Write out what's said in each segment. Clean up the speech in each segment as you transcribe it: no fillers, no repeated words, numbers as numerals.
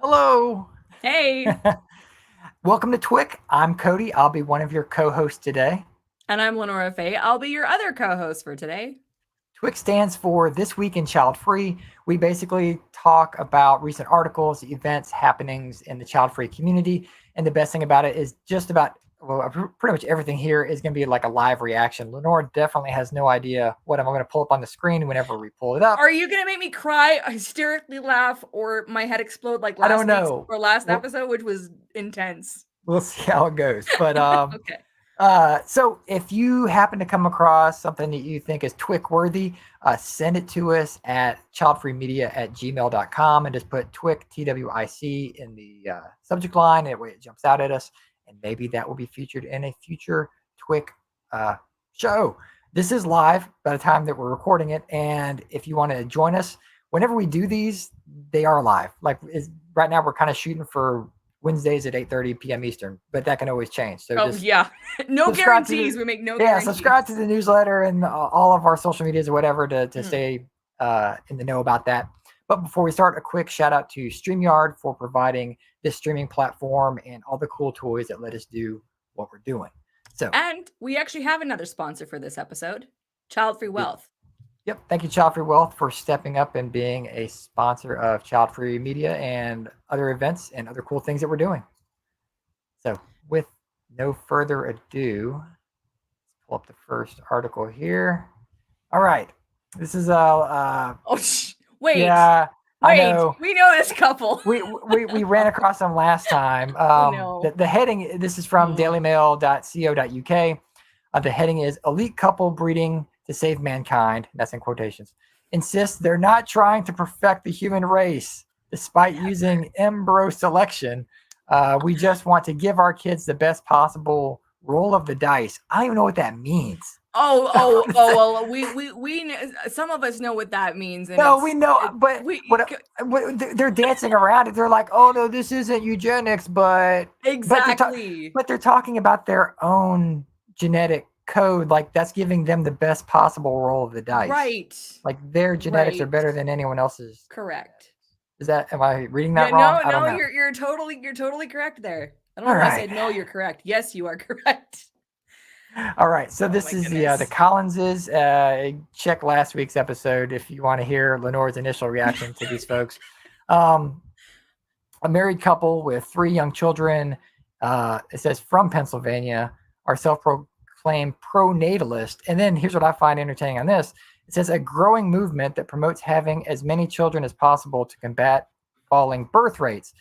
Hello. Hey, Welcome to t.w.i.c. I'm Cody. I'll be one of your co-hosts today. and I'm LeNora Faye. I'll be your other co-host for today. t.w.i.c stands for This Week in Child Free. We basically talk about recent articles, events, happenings in the child free community. And the best thing about it is pretty much everything here is going to be like a live reaction. Lenore definitely has no idea what I'm going to pull up on the screen whenever we pull it up. Are you gonna make me cry, hysterically laugh, or my head explode like I don't last week's know. or last We'll, episode, which was intense? we'll see how it goes. But Okay. So if you happen to come across something that you think is t.w.i.c worthy, send it to us at childfreemedia@gmail.com and just put t.w.i.c, T-w.i.c in the subject line. That way it jumps out at us, and maybe that will be featured in a future t.w.i.c show. This is live by the time that we're recording it, and if you want to join us, whenever we do these, they are live. Right now, we're kind of shooting for Wednesdays at 8:30 p.m. Eastern, but that can always change. So Oh just yeah, no subscribe to guarantees. We make no subscribe to guarantees. the newsletter and all of our social medias or whatever to Mm. stay in the know about that. But before we start, a quick shout out to StreamYard for providing this streaming platform and all the cool toys that let us do what we're doing. So, And we actually have another sponsor for this episode, Childfree Wealth. yep, thank you, Childfree Wealth, for stepping up and being a sponsor of Childfree Media and other events and other cool things that we're doing. So, with no further ado, let's pull up the first article here. All right. This is Oh, wait, yeah, I wait. know. We know this couple. We ran across them last time. Oh no. The heading, this is from dailymail.co.uk. The heading is Elite Couple Breeding to Save Mankind. That's in quotations. Insists they're not trying to perfect the human race despite using embryo selection. We just want to give our kids the best possible roll of the dice. I don't even know what that means. Well, some of us know what that means, and No, we know, but we they're dancing around it. They're like, "Oh no, this isn't eugenics," but exactly but they're talking about their own genetic code. Like that's giving them the best possible roll of the dice. right, Like their genetics are right, better than anyone else's. correct. Is that? Am I reading Yeah, that wrong? no, I don't no, know. you're totally correct there. I don't All know if I right. said no, you're correct. Yes, you are correct. All right, so Oh this my is the goodness. Collinses. Check last week's episode if you want to hear Lenore's initial reaction to these folks. Um, a married couple with 3 young children. It says from Pennsylvania, are self-proclaimed pronatalist. And then here's what I find entertaining on this: it says a growing movement that promotes having as many children as possible to combat falling birth rates.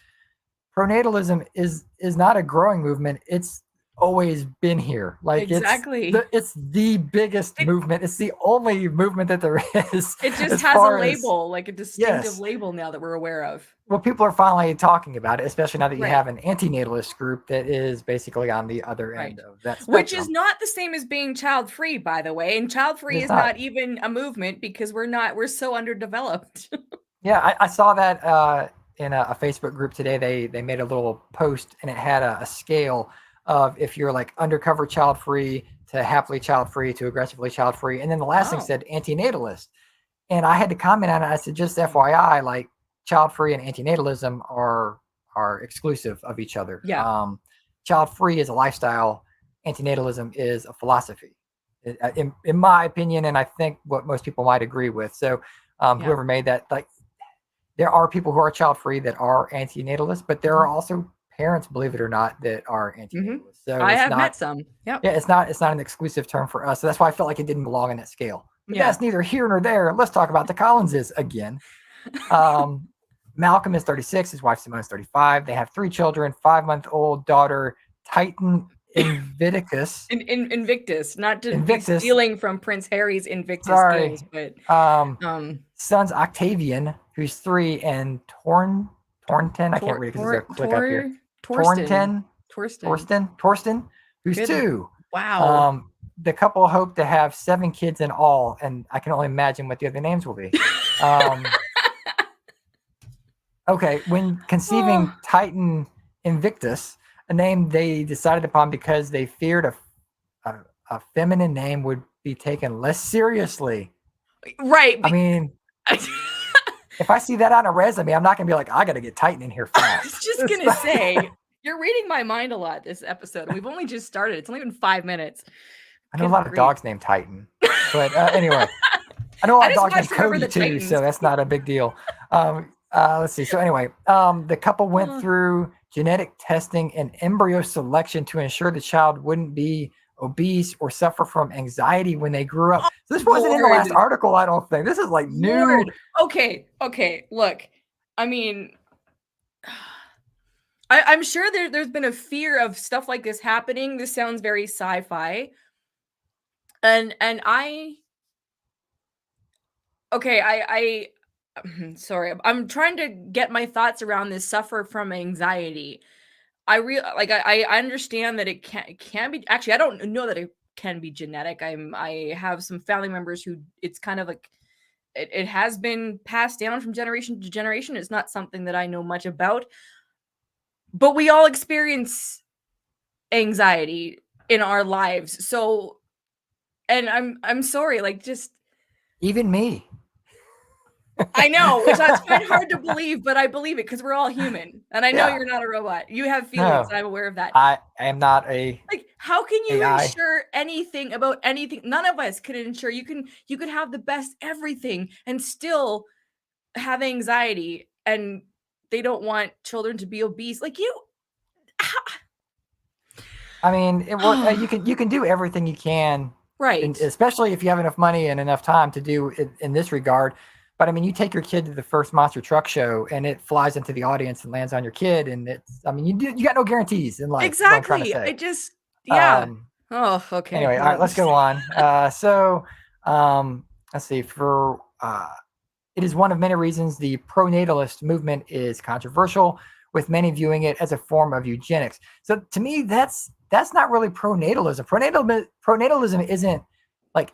Pronatalism is not a growing movement. It's always been here. Like Exactly. it's the biggest It movement. It's the only movement that there is it just as has a far as label, like a distinctive yes. label now that we're aware of. Well, people are finally talking about it, especially now that you Right. have an antinatalist group that is basically on the other end Right. of that Which is spectrum. not the same as being child free, by the way. And child free It's is not. not even a movement because we're so underdeveloped. Yeah, I saw that in a Facebook group today. They made a little post and it had a scale of if you're like undercover child free to happily child free to aggressively child free, and then the last thing Oh. said antinatalist. And I had to comment on it. I said, just Mm. FYI, like child free and antinatalism are exclusive of each other. Yeah. Child free is a lifestyle. Antinatalism is a philosophy, in my opinion, and I think what most people might agree with. So, Yeah. whoever made that, like, there are people who are child free that are antinatalists, but there are Mhm. also parents, believe it or not, that are Mhm. antinatalists. So I it's have not, met some. Yep. yeah, it's not an exclusive term for us. So that's why I felt like it didn't belong in that scale. But Yeah. that's neither here nor there. Let's talk about the Collinses again. Um, Malcolm is 36. His wife Simone is 35. They have 3 children: 5-month-old daughter Titan Invictus. Invictus, not to be Invictus. stealing from Prince Harry's Invictus Sorry. Games, but Um, um Sons Octavian, who's 3, and Tornton. I can't Tor read it because there's Tor a click up here. Tor Torsten. Tornton, Torsten. Torsten, who's Good. 2. Wow. The couple hope to have 7 kids in all, and I can only imagine what the other names will be. Um, okay, when conceiving Oh, Titan Invictus, a name they decided upon because they feared a feminine name would be taken less seriously. right. I mean, if I see that on a resume, I'm not gonna be like, I gotta get Titan in here I fast. was just gonna say, you're reading my mind a lot this episode, and we've only just started. It's only been 5 minutes. I know a Good lot of grief. dogs named Titan, but anyway, I know a lot of just dogs named watched Remember Cody the too, Titans. so that's not a big deal. Let's see. So anyway, the couple went through genetic testing and embryo selection to ensure the child wouldn't be obese or suffer from anxiety when they grew up. So this wasn't in the last article, I don't think. This is like new. Okay. Look, I mean, I'm sure there's been a fear of stuff like this happening. This sounds very sci-fi. And I sorry, I'm trying to get my thoughts around this suffer from anxiety. I understand that it can be, actually I don't know that it can be genetic. I have some family members who it's kind of like it has been passed down from generation to generation. It's not something that I know much about. But we all experience anxiety in our lives. So, and I'm sorry, like, just Even me. I know, which that's quite hard to believe, but I believe it because we're all human. And I know Yeah. you're not a robot. You have feelings, No, and I'm aware of that. I am not a Like, how can you AI. ensure anything about anything? None of us could ensure. You could have the best everything and still have anxiety, and they don't want children to be obese. Like you, I mean, you can do everything you can, right? especially if you have enough money and enough time to do it in this regard. But I mean, you take your kid to the first monster truck show, and it flies into the audience and lands on your kid, and it's. I mean, you got no guarantees in life. Is what I'm trying to Exactly. say. I just yeah. Oh, okay. Anyway, all right, let's go on. Let's see. It is one of many reasons the pronatalist movement is controversial, with many viewing it as a form of eugenics. So to me, that's not really pronatalism. Pronatalism isn't like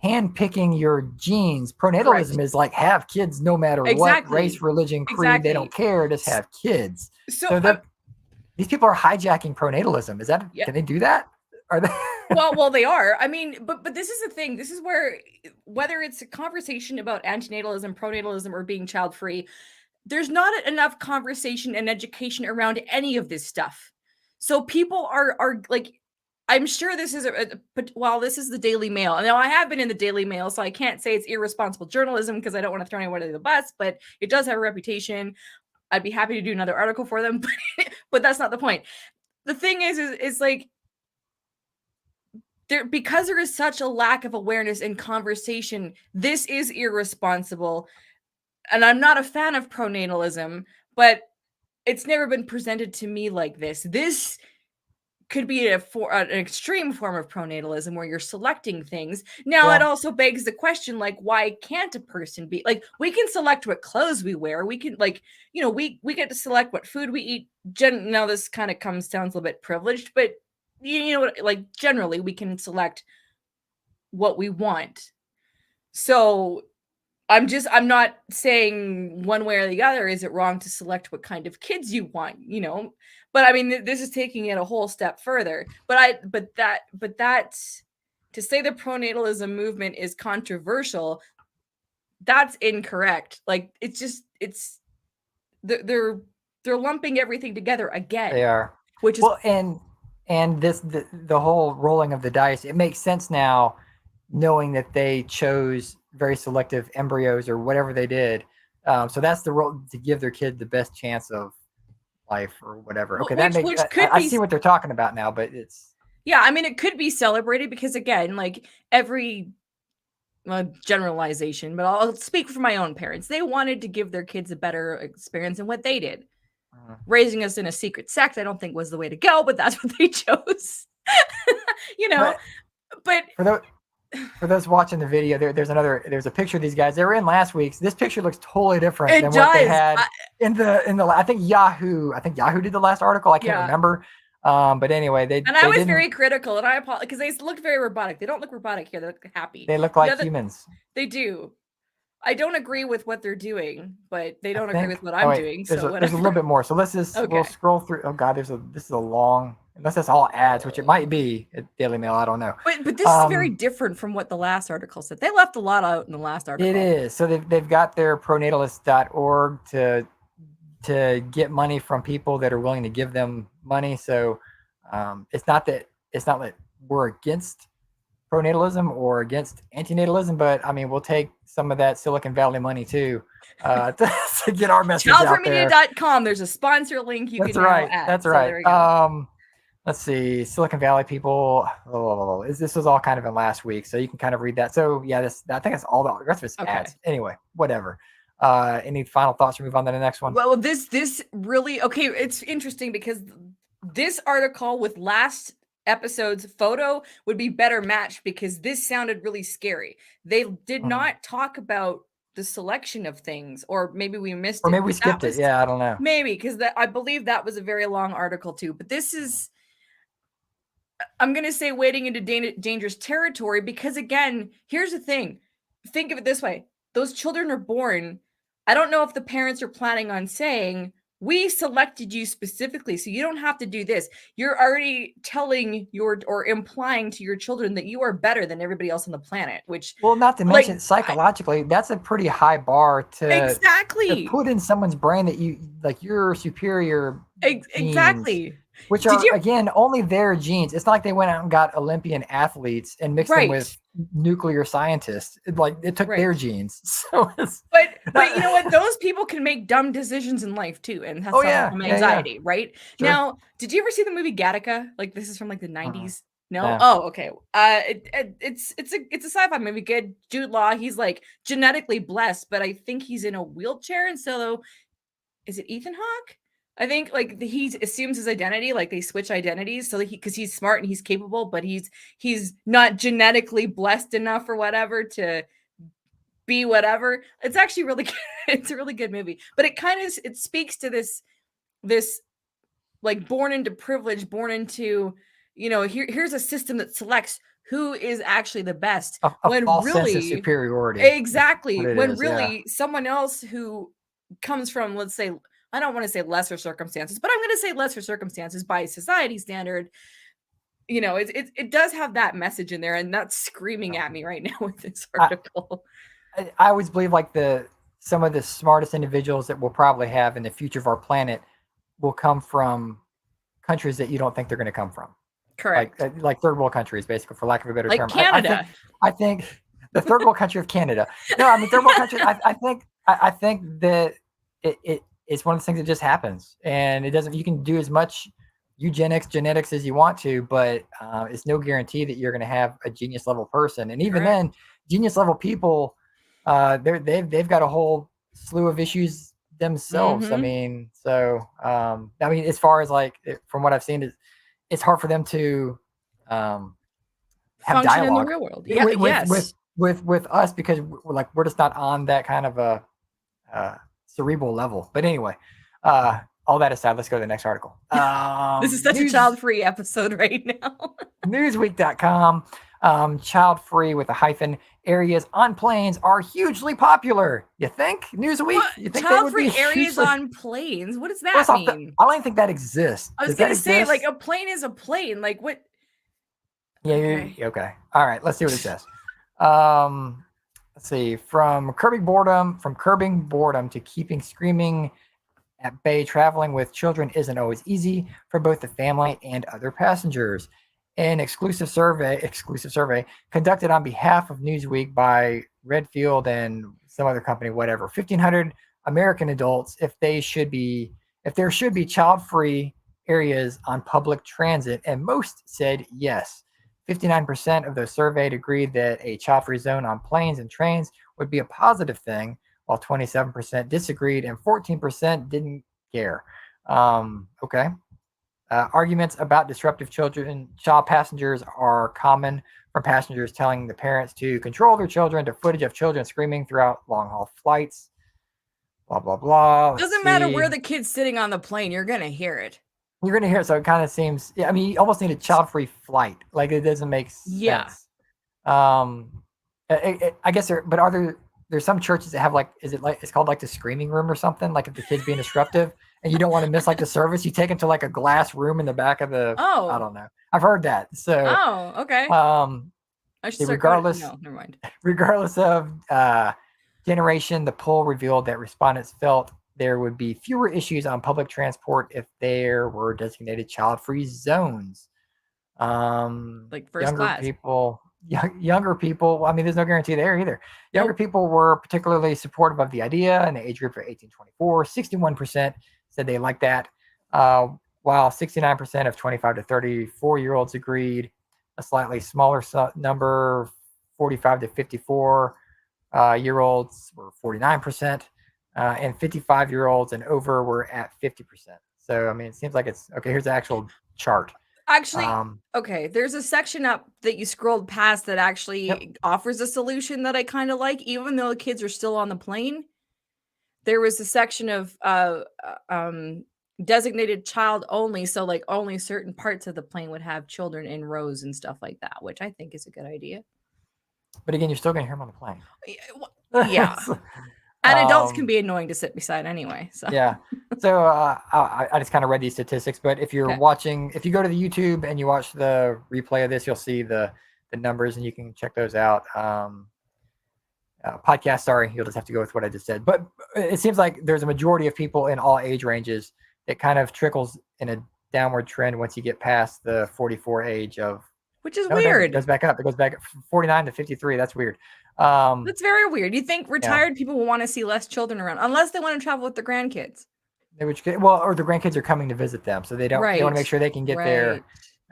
handpicking your genes. Pronatalism is like have kids no matter what race, religion, creed. They don't care. Just have kids. So these people are hijacking pronatalism. Is that can they do that? Are they? well, they are. I mean, but this is the thing. This is where whether it's a conversation about antinatalism, pronatalism, or being child free, there's not enough conversation and education around any of this stuff. So people are like, I'm sure this is this is the Daily Mail. Now I have been in the Daily Mail, so I can't say it's irresponsible journalism because I don't want to throw anyone under the bus, but it does have a reputation. I'd be happy to do another article for them, but that's not the point. The thing is like because there is such a lack of awareness and conversation, this is irresponsible. And I'm not a fan of pronatalism, but it's never been presented to me like this. This could be an extreme form of pronatalism where you're selecting things. Now, it also begs the question, like, why can't a person be like, we can select what clothes we wear. We can we get to select what food we eat. Now this kind of sounds a little bit privileged, but you know what, like generally we can select what we want. So I'm not saying one way or the other is it wrong to select what kind of kids you want, but I mean this is taking it a whole step further. But that's to say the pronatalism movement is controversial, that's incorrect. Like they're lumping everything together again. They are. Which is and the whole rolling of the dice, it makes sense now, knowing that they chose very selective embryos or whatever they did. So that's the role, to give their kid the best chance of life or whatever. Okay, I see what they're talking about now, but it's I mean, it could be celebrated because again, like every generalization, but I'll speak for my own parents. They wanted to give their kids a better experience than what they did. Raising us in a secret sect, I don't think was the way to go, but that's what they chose. But for those watching the video, there's a picture of these guys. They were in last week's. This picture looks totally different than what they had in the I think Yahoo did the last article. I can't remember. But anyway, I was very critical, and I apologize because they look very robotic. They don't look robotic here. They look happy. They look like humans. They do. I don't agree with what they're doing, but they don't agree with what I'm doing. There's a little bit more. So let's just we'll scroll through. Oh God, this is a long. unless that's all ads, which it might be at Daily Mail. I don't know. But this is very different from what the last article said. They left a lot out in the last article. It is. So they've got their pronatalist.org to get money from people that are willing to give them money. So it's not that we're against pronatalism or against antinatalism, but I mean, we'll take some of that Silicon Valley money too to get our message out there. Childfreemedia.com. There's a sponsor link you can now add. That's so right. There we go. Let's see, Silicon Valley people. This was all kind of in last week, so you can kind of read that. So yeah, I think that's all the rest of it's ads. Anyway, whatever. Any final thoughts? We move on to the next one. Well, this really it's interesting because this article with last episode's photo would be better matched because this sounded really scary. They did not talk about the selection of things, or maybe we missed it. Or maybe we skipped it. Yeah, I don't know. Maybe because I believe that was a very long article too. But this is, I'm going to say, wading into dangerous territory because, again, here's the thing. Think of it this way. Those children are born. I don't know if the parents are planning on saying, we selected you specifically, so you don't have to do this. You're already telling or implying to your children that you are better than everybody else on the planet, which... Well, not to mention psychologically, that's a pretty high bar to put in someone's brain that you're superior. Exactly. Genes, which are, again, only their genes. It's not like they went out and got Olympian athletes and mixed them with nuclear scientists. It took their genes. So but you know what? Those people can make dumb decisions in life too, and have some anxiety, right? Sure. Now, did you ever see the movie Gattaca? Like, this is from like the 90s. No? Yeah. Oh, okay. It's a sci-fi movie. Good. Jude Law. He's like genetically blessed, but I think he's in a wheelchair, and so is it Ethan Hawke? I think like he assumes his identity, like they switch identities, so because he's smart and he's capable, but he's not genetically blessed enough or whatever to be whatever. It's actually really good. It's a really good movie, but it speaks to this like born into privilege, born into, here's a system that selects who is actually the best. When false really sense of superiority. Exactly. When really someone else who comes from, let's say, I don't want to say lesser circumstances, but I'm going to say lesser circumstances by society standard. It does have that message in there, and that's screaming at me right now with this article. I always believe like some of the smartest individuals that we'll probably have in the future of our planet will come from countries that you don't think they're going to come from. Correct. Like third world countries, basically, for lack of a better term. Canada. I think the third world country of Canada. No, I mean third world country. I think that it's one of the things that just happens, and it doesn't. You can do as much genetics as you want to, but it's no guarantee that you're going to have a genius level person. And even then, genius level people, they've got a whole slew of issues themselves. I mean, as far as from what I've seen, it's hard for them to have function dialogue in the real world. Yeah, with us, because we're just not on that kind of a cerebral level. But anyway, all that aside, let's go to the next article. This is such a child-free episode right now. Newsweek.com. Child-free with a hyphen areas on planes are hugely popular. You think? Newsweek? You think child-free areas on planes? What does that mean? I don't even think that exists. I was going to say, like, a plane is a plane. Like, what? Yeah, okay. All right, let's see what it says. Let's see. From curbing boredom to keeping screaming at bay, traveling with children isn't always easy for both the family and other passengers. An exclusive survey conducted on behalf of Newsweek by Redfield and some other company, whatever, 1,500 American adults, if there should be child-free areas on public transit, and most said yes. 59% of those surveyed agreed that a child-free zone on planes and trains would be a positive thing, while 27% disagreed and 14% didn't care. Okay. Arguments about disruptive child passengers are common, from passengers telling the parents to control their children to footage of children screaming throughout long-haul flights. Blah, blah, blah. Doesn't matter where the kid's sitting on the plane. You're going to hear it. You're going to hear it. So it kind of seems, I mean, you almost need a child-free flight. Like, it doesn't make sense. Yeah. I guess there's some churches that have it's called like the screaming room or something, like if the kid's being disruptive, and you don't want to miss like the service, you take them to like a glass room in the back of the. I Oh. don't know. I've heard that. So, Oh, okay. um, I should see, start going. regardless No, never mind. regardless of generation, the poll revealed that respondents felt there would be fewer issues on public transport if there were designated child-free zones. Like first Younger class. people, younger people. I mean, there's no guarantee there either. Younger Nope. people were particularly supportive of the idea, and the age group for 18-24, 61% said they liked that, while 69% of 25 to 34-year-olds agreed. A slightly smaller number, 45 to 54-year-olds, were 49%, and 55-year-olds and over were at 50%. So, I mean, it seems like it's okay. Here's the actual chart. Actually, okay, there's a section up that you scrolled past that actually Yep. offers a solution that I kind of like, even though the kids are still on the plane. There was a section of designated child only, so like only certain parts of the plane would have children in rows and stuff like that, which I think is a good idea. But again, you're still going to hear them on the plane. Yeah. So, And adults can be annoying to sit beside anyway. So yeah. So I just kind of read these statistics, but if you're okay. watching, if you go to the YouTube and you watch the replay of this, you'll see the numbers and you can check those out. Podcast, sorry, you'll just have to go with what I just said. But it seems like there's a majority of people in all age ranges. It kind of trickles in a downward trend once you get past the 44 age of. Which is No, it doesn't. It weird. goes back up. It goes back 49 to 53. That's weird. That's very weird. You think retired people will want to see less children around, unless they want to travel with their grandkids. Well, or the grandkids are coming to visit them, so they don't. They want to make sure they can get there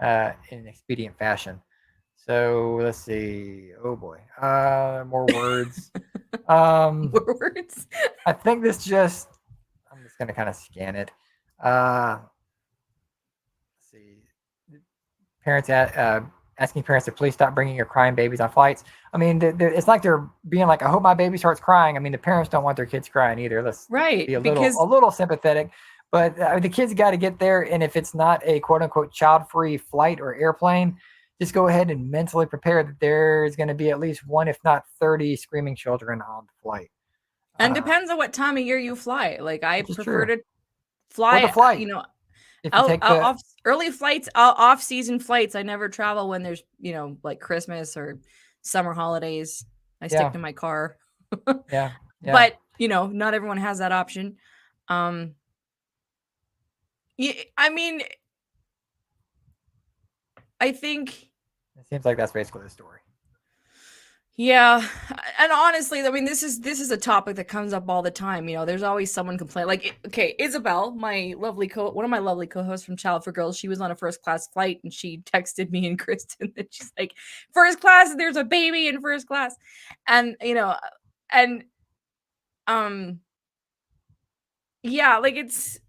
in an expedient fashion. So let's see. Oh boy, more words. More words. I think this just. I'm just gonna kind of scan it. Let's see. Parents asking parents to please stop bringing your crying babies on flights. I mean, it's like they're being like, "I hope my baby starts crying." I mean, the parents don't want their kids crying either. Let's be a little sympathetic. But the kids got to get there, and if it's not a quote unquote child-free flight or airplane, just go ahead and mentally prepare that there's going to be at least one, if not 30, screaming children on the flight. And depends on what time of year you fly. Like I prefer to fly, the flight. You know, if you take off early flights, off-season flights. I never travel when there's like Christmas or summer holidays. I stick to my car. Yeah. But not everyone has that option. I mean, I think it seems like that's basically the story. Yeah, and honestly, I mean, this is a topic that comes up all the time. There's always someone complain. Like, okay, Isabel, one of my lovely co-hosts from Child for Girls, she was on a first class flight, and she texted me and Kristen that she's like, first class, there's a baby in first class, and yeah, like it's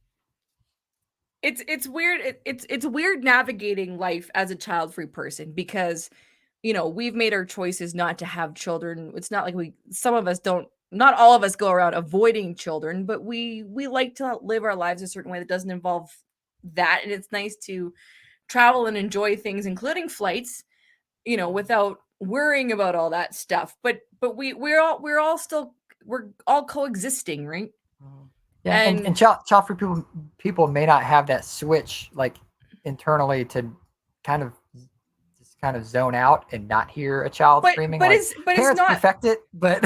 weird. It's weird navigating life as a child-free person because we've made our choices not to have children. It's not like not all of us go around avoiding children, but we like to live our lives a certain way that doesn't involve that. And it's nice to travel and enjoy things, including flights, without worrying about all that stuff. But we're all coexisting, right? Yeah, and child-free people may not have that switch like internally to kind of zone out and not hear a child screaming. But parents it's not perfect it, but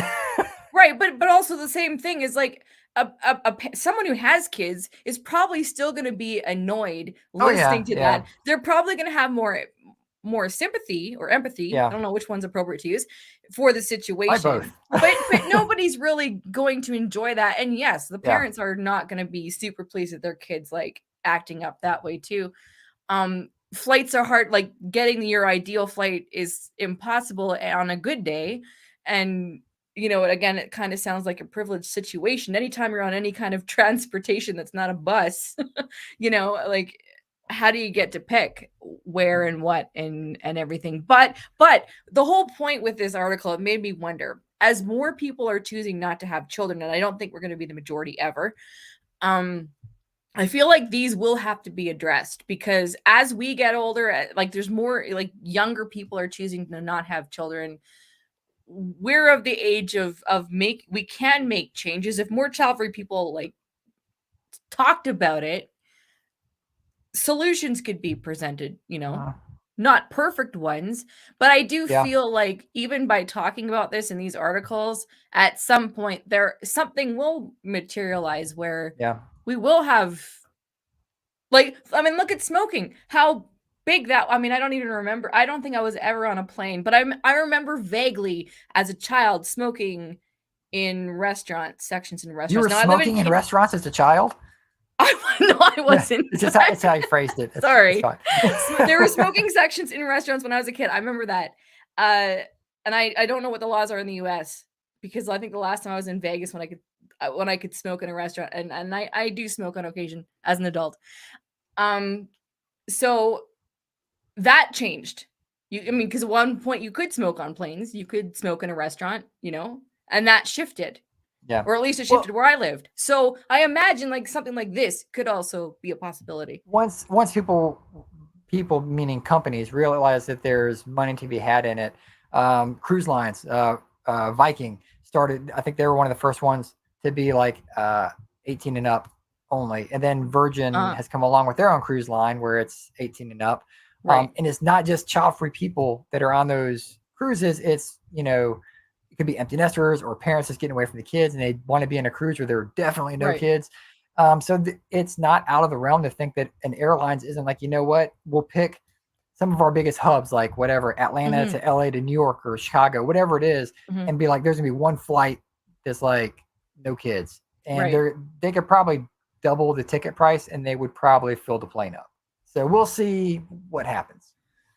right. But also the same thing is like someone who has kids is probably still going to be annoyed listening to that. They're probably going to have more sympathy or empathy. I don't know which one's appropriate to use for the situation. But nobody's really going to enjoy that. And yes, the parents are not going to be super pleased that their kids like acting up that way too. Flights are hard. Like getting your ideal flight is impossible on a good day. And, again, it kind of sounds like a privileged situation. Anytime you're on any kind of transportation that's not a bus, like how do you get to pick where and what and everything? But the whole point with this article, it made me wonder, as more people are choosing not to have children, and I don't think we're going to be the majority ever, I feel like these will have to be addressed because as we get older, like there's more like younger people are choosing to not have children. We're of the age of we can make changes if more child-free people like talked about it, solutions could be presented, Uh, not perfect ones, but I do yeah. feel like even by talking about this in these articles, at some point something will materialize where Yeah. we will have, like, I mean, look at smoking. How big that, I mean, I don't even remember. I don't think I was ever on a plane, but I remember vaguely as a child smoking in restaurant sections in You restaurants. were Now I live in smoking in restaurants as a child? no, I Yeah. wasn't. It's how you phrased it. It's Sorry. fine. There were smoking sections in restaurants when I was a kid. I remember that. And I don't know what the laws are in the US because I think the last time I was in Vegas when I could smoke in a restaurant, and I do smoke on occasion as an adult. Um so that changed. I mean, because at one point you could smoke on planes, you could smoke in a restaurant, and that shifted. Yeah. Or at least it shifted Well, where I lived. So I imagine like something like this could also be a possibility. once people meaning companies realize that there's money to be had in it, cruise lines, Viking started. I think they were one of the first ones to be like 18 and up only, and then Virgin Uh, has come along with their own cruise line where it's 18 and up. right. And it's not just child-free people that are on those cruises. It's it could be empty nesters or parents just getting away from the kids and they want to be in a cruise where there are definitely no Right. kids. It's not out of the realm to think that an airlines isn't like, what, we'll pick some of our biggest hubs, like whatever, Atlanta Mhm. to LA to New York or Chicago, whatever it is, Mhm. and be like, there's gonna be one flight that's like no kids. And Right. they could probably double the ticket price and they would probably fill the plane up. So we'll see what happens.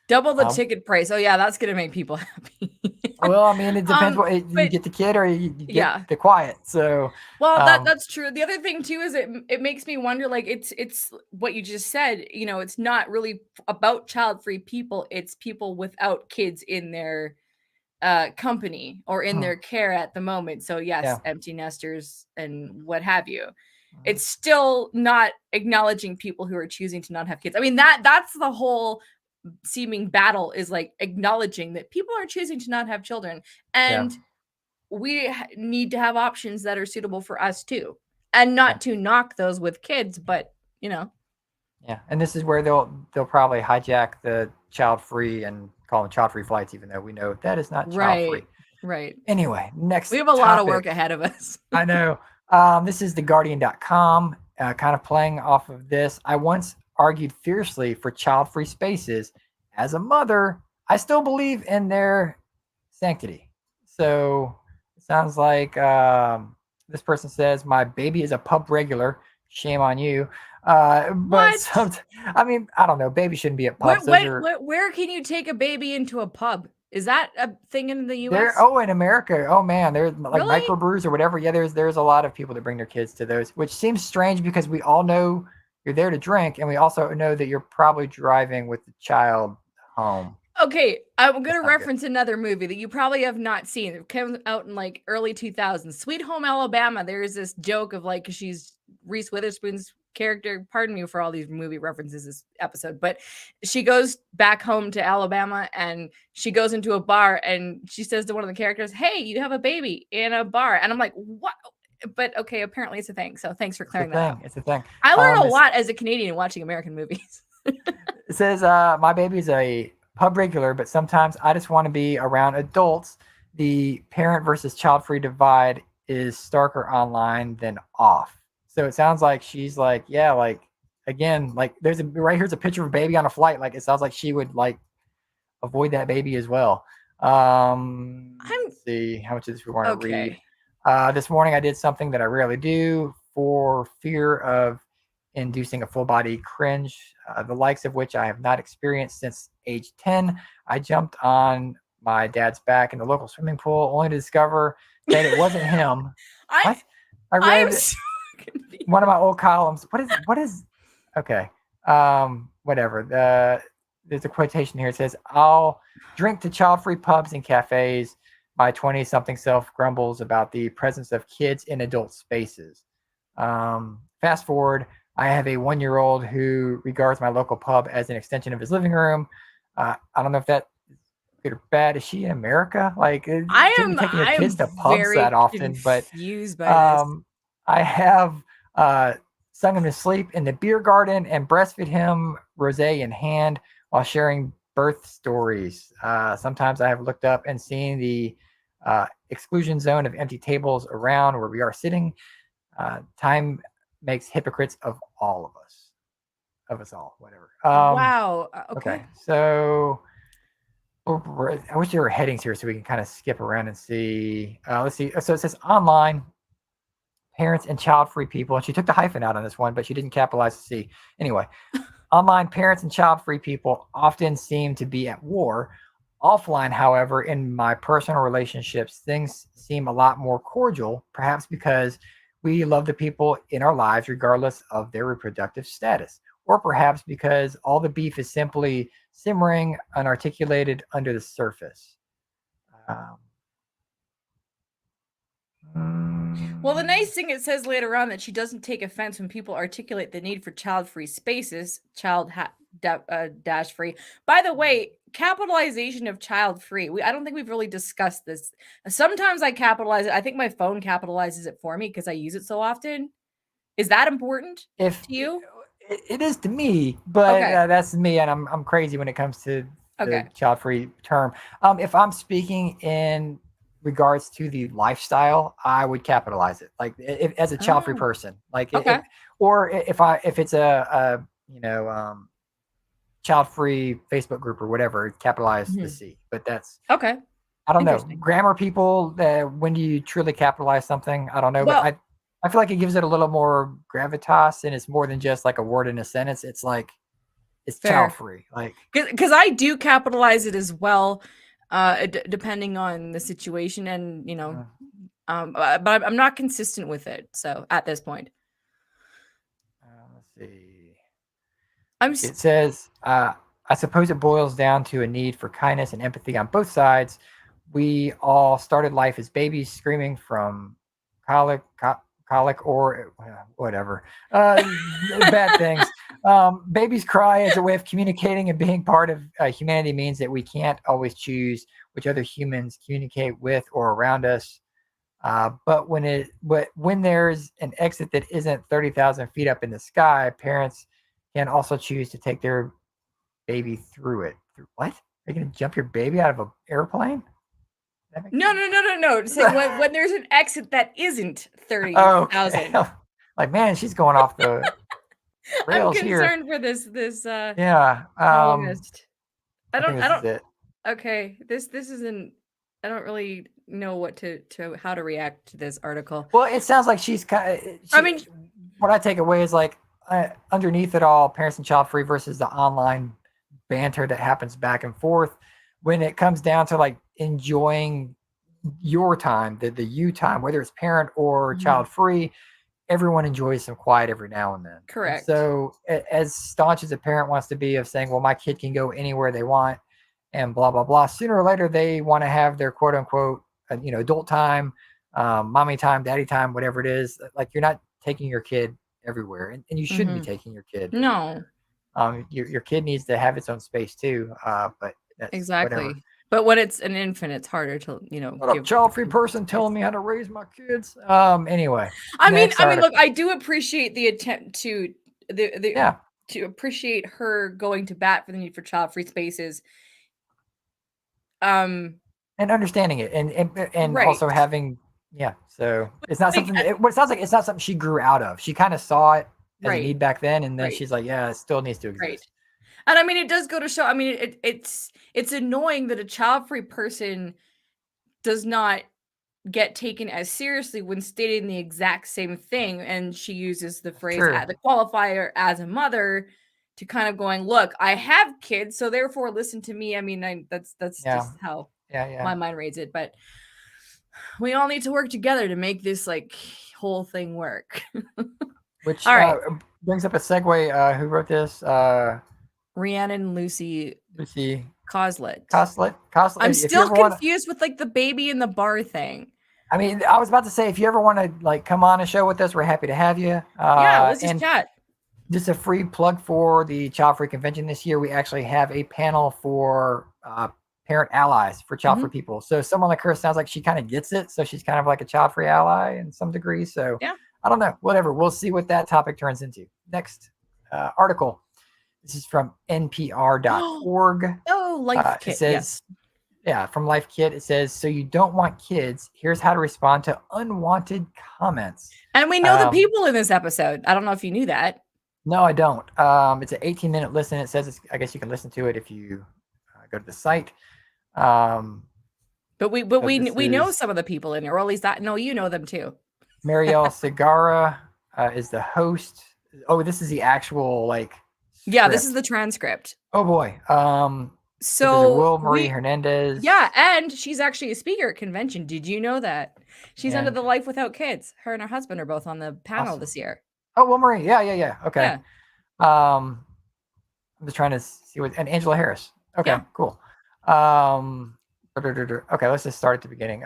Double the Um, ticket price. Oh yeah, that's gonna make people happy. well, I mean, it depends what you But get the kid or you get yeah. the quiet. So, Well, um, that's true. The other thing too is it makes me wonder, like, it's what you just said, it's not really about child-free people, it's people without kids in their company or in their care at the moment. So yes, yeah. empty nesters and what have you. Mhm. It's still not acknowledging people who are choosing to not have kids. I mean, that's the whole seeming battle, is like acknowledging that people are choosing to not have children, Yeah. and we need to have options that are suitable for us too, and Yeah. not to knock those with kids, but Yeah, and this is where they'll probably hijack the child free and call them child free flights, even though we know that is not child free. right, right. Anyway, We next have a lot of work topic. ahead of us. I know. This is theguardian.com, kind of playing off of this. I once argued fiercely for child free spaces. As a mother, I still believe in their sanctity. So it sounds like this person says, my baby is a pub regular. Shame on you. But What? some, I mean, I don't know. Baby shouldn't be at pubs. Those are Where can you take a baby into a pub? Is that a thing in the There, US? oh, in America, oh man, there's like Really? microbrews or whatever. Yeah, there's a lot of people that bring their kids to those, which seems strange because we all know you're there to drink, and we also know that you're probably driving with the child home. Okay, I'm That's gonna not good. reference another movie that you probably have not seen. It came out in like early 2000s. Sweet Home Alabama. There's this joke of like, 'cause she's Reese Witherspoon's character. Pardon me for all these movie references this episode, but she goes back home to Alabama and she goes into a bar and she says to one of the characters, "Hey, you have a baby in a bar." And I'm like, "What?" But okay, apparently it's a thing. So thanks for It's a clearing that up. thing. It's a thing. I learn a It's, lot as a Canadian watching American movies. it says, my baby's a pub regular, but sometimes I just want to be around adults. The parent versus child free divide is starker online than off. So it sounds like she's like, yeah, like again, like there's a right here's a picture of a baby on a flight. Like it sounds like she would like avoid that baby as well. I'm Let's see how much of this we want to read. okay. This morning I did something that I rarely do for fear of inducing a full body cringe, the likes of which I have not experienced since age 10. I jumped on my dad's back in the local swimming pool only to discover that it wasn't him. I What? I I am read so confused. one of my old columns. What is okay. Whatever. There's a quotation here. It says, I'll drink to child-free pubs and cafes. My 20-something self grumbles about the presence of kids in adult spaces. Fast forward, I have a 1-year-old who regards my local pub as an extension of his living room. I don't know if that is good or bad. Is she in America? Like, shouldn't be taking your I kids am to pubs that very often. But confused by this. I have uh, sung him to sleep in the beer garden, and breastfed him rosé in hand while sharing birth stories. Sometimes I have looked up and seen the exclusion zone of empty tables around where we are sitting. Time makes hypocrites of all of us all, whatever. Wow. Okay, Okay. so I wish there were headings here so we can kind of skip around and see. Let's see. So it says online parents and child-free people, and she took the hyphen out on this one, but she didn't capitalize the C. Anyway, online parents and child-free people often seem to be at war. Offline, however, in my personal relationships, things seem a lot more cordial, perhaps because we love the people in our lives regardless of their reproductive status, or perhaps because all the beef is simply simmering unarticulated under the surface. Um, Well, the nice thing it says later on that she doesn't take offense when people articulate the need for child-free spaces, dash free. By the way, capitalization of child-free. I don't think we've really discussed this. Sometimes I capitalize it. I think my phone capitalizes it for me because I use it so often. Is that important if to you? it is to me, but Okay. that's me, and I'm crazy when it comes to the Okay. child-free term. If I'm speaking in regards to the lifestyle, I would capitalize it, like if, as a child-free Oh, person, like okay. or if it's a child-free Facebook group or whatever, capitalize the Mhm. C. But that's Okay. I don't know. Interesting. Grammar people, when do you truly capitalize something? I don't know, but Well, I feel like it gives it a little more gravitas, and it's more than just like a word in a sentence. It's like it's child fair. free. Like, Because I do capitalize it as well, depending on the situation, and uh, but I'm not consistent with it. So at this point, let's see. I'm Let's see. It says, I suppose it boils down to a need for kindness and empathy on both sides. We all started life as babies, screaming from colic, colic, or whatever, bad things. Babies cry as a way of communicating, and being part of humanity means that we can't always choose which other humans communicate with or around us. But when there's an exit that isn't 30,000 feet up in the sky, parents can also choose to take their baby through it. Through what? Are you gonna jump your baby out of an airplane? That makes no, any no, no, no, no. Say sense. when there's an exit that isn't Okay. 30,000. Like, man, she's going off the I'm rails here. concerned for this Yeah. columnist. I think I this is don't. it. Okay, this isn't. I don't really know what to how to react to this article. Well, it sounds like she's kind of I mean, what I take away is like underneath it all, parents and child free versus the online banter that happens back and forth. When it comes down to like enjoying your time, the you time, whether it's parent or mhm, child free, everyone enjoys some quiet every now and then. And correct. so, as staunch as a parent wants to be of saying, well, my kid can go anywhere they want and blah, blah, blah, sooner or later, they want to have their quote unquote, adult time, mommy time, daddy time, whatever it is. Like, you're not taking your kid everywhere, and you shouldn't be Hmm. taking your kid No, everywhere. Your kid needs to have its own space too. But that's whatever. exactly. But when it's an infant, it's harder to Not a give the child free kid person space. telling me how to raise my kids. Anyway, I next mean, look, article. I do appreciate the attempt to the Yeah, to appreciate her going to bat for the need for child-free spaces. Um, and understanding it, and right. also having, yeah. So it's not Like, something what it sounds like, it's not something she grew out of. She kind of saw it as a right, need back then, and then right, she's like, yeah, it still needs to right. exist. And I mean, it does go to show. I mean, it's annoying that a child-free person does not get taken as seriously when stating the exact same thing, and she uses the phrase True. the qualifier as a mother to kind of going, look, I have kids, so therefore listen to me. I mean, that's Yeah, just how yeah, yeah. my mind reads it, but we all need to work together to make this like whole thing work. Which All right, brings up a segue. Who wrote this? Rhiannon Lucy Lucy Coslet. Coslet. I'm If you still ever want to, confused with like the baby in the bar thing. I mean, I was about to say, if you ever want to like come on a show with us, we're happy to have you. Yeah, let's just And chat. just a free plug for the Child Free Convention this year. We actually have a panel for parent allies for child free Hmm. people. So someone like her sounds like she kind of gets it. So she's kind of like a child free ally in some degree. So Yeah. I don't know. Whatever. We'll see what that topic turns into. Next article. This is from npr.org. Oh, Life It Kit. says, Yes. yeah, from Life Kit. It says, so you don't want kids. Here's how to respond to unwanted comments. And we know the people in this episode. I don't know if you knew that. No, I don't. It's an 18-minute listen. It says, I guess you can listen to it if you go to the site. But we know some of the people in it, or at least no, you know them too. Marielle Segarra is the host. Oh, this is the actual script. Yeah, this is the transcript. Oh boy. So Will Marie Hernandez. Yeah, and she's actually a speaker at convention. Did you know that? She's under the Life Without Kids. Her and her husband are both on the panel this year. Oh, Will Marie. Yeah. Okay. Yeah. I'm just trying to see and Angela Harris. Okay, yeah. Cool. Okay, let's just start at the beginning.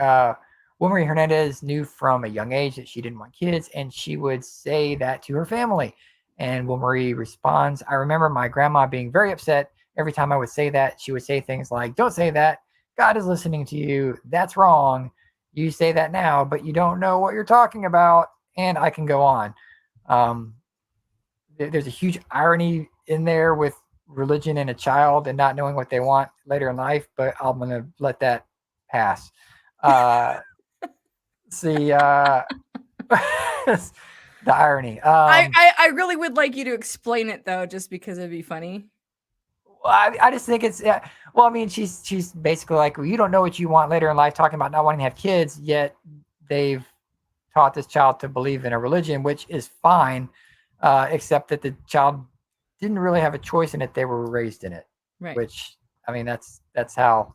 Will Marie Hernandez knew from a young age that she didn't want kids, and she would say that to her family. And Will Marie responds, I remember my grandma being very upset every time I would say that. She would say things like, don't say that. God is listening to you. That's wrong. You say that now, but you don't know what you're talking about. And I can go on. There's a huge irony in there with religion and a child and not knowing what they want later in life, but I'm going to let that pass. See, the irony. I really would like you to explain it though, just because it'd be funny. I just think it's well, I mean, she's basically like, well, you don't know what you want later in life, talking about not wanting to have kids, yet they've taught this child to believe in a religion, which is fine, except that the child didn't really have a choice in it; they were raised in it. Right. Which, I mean, that's how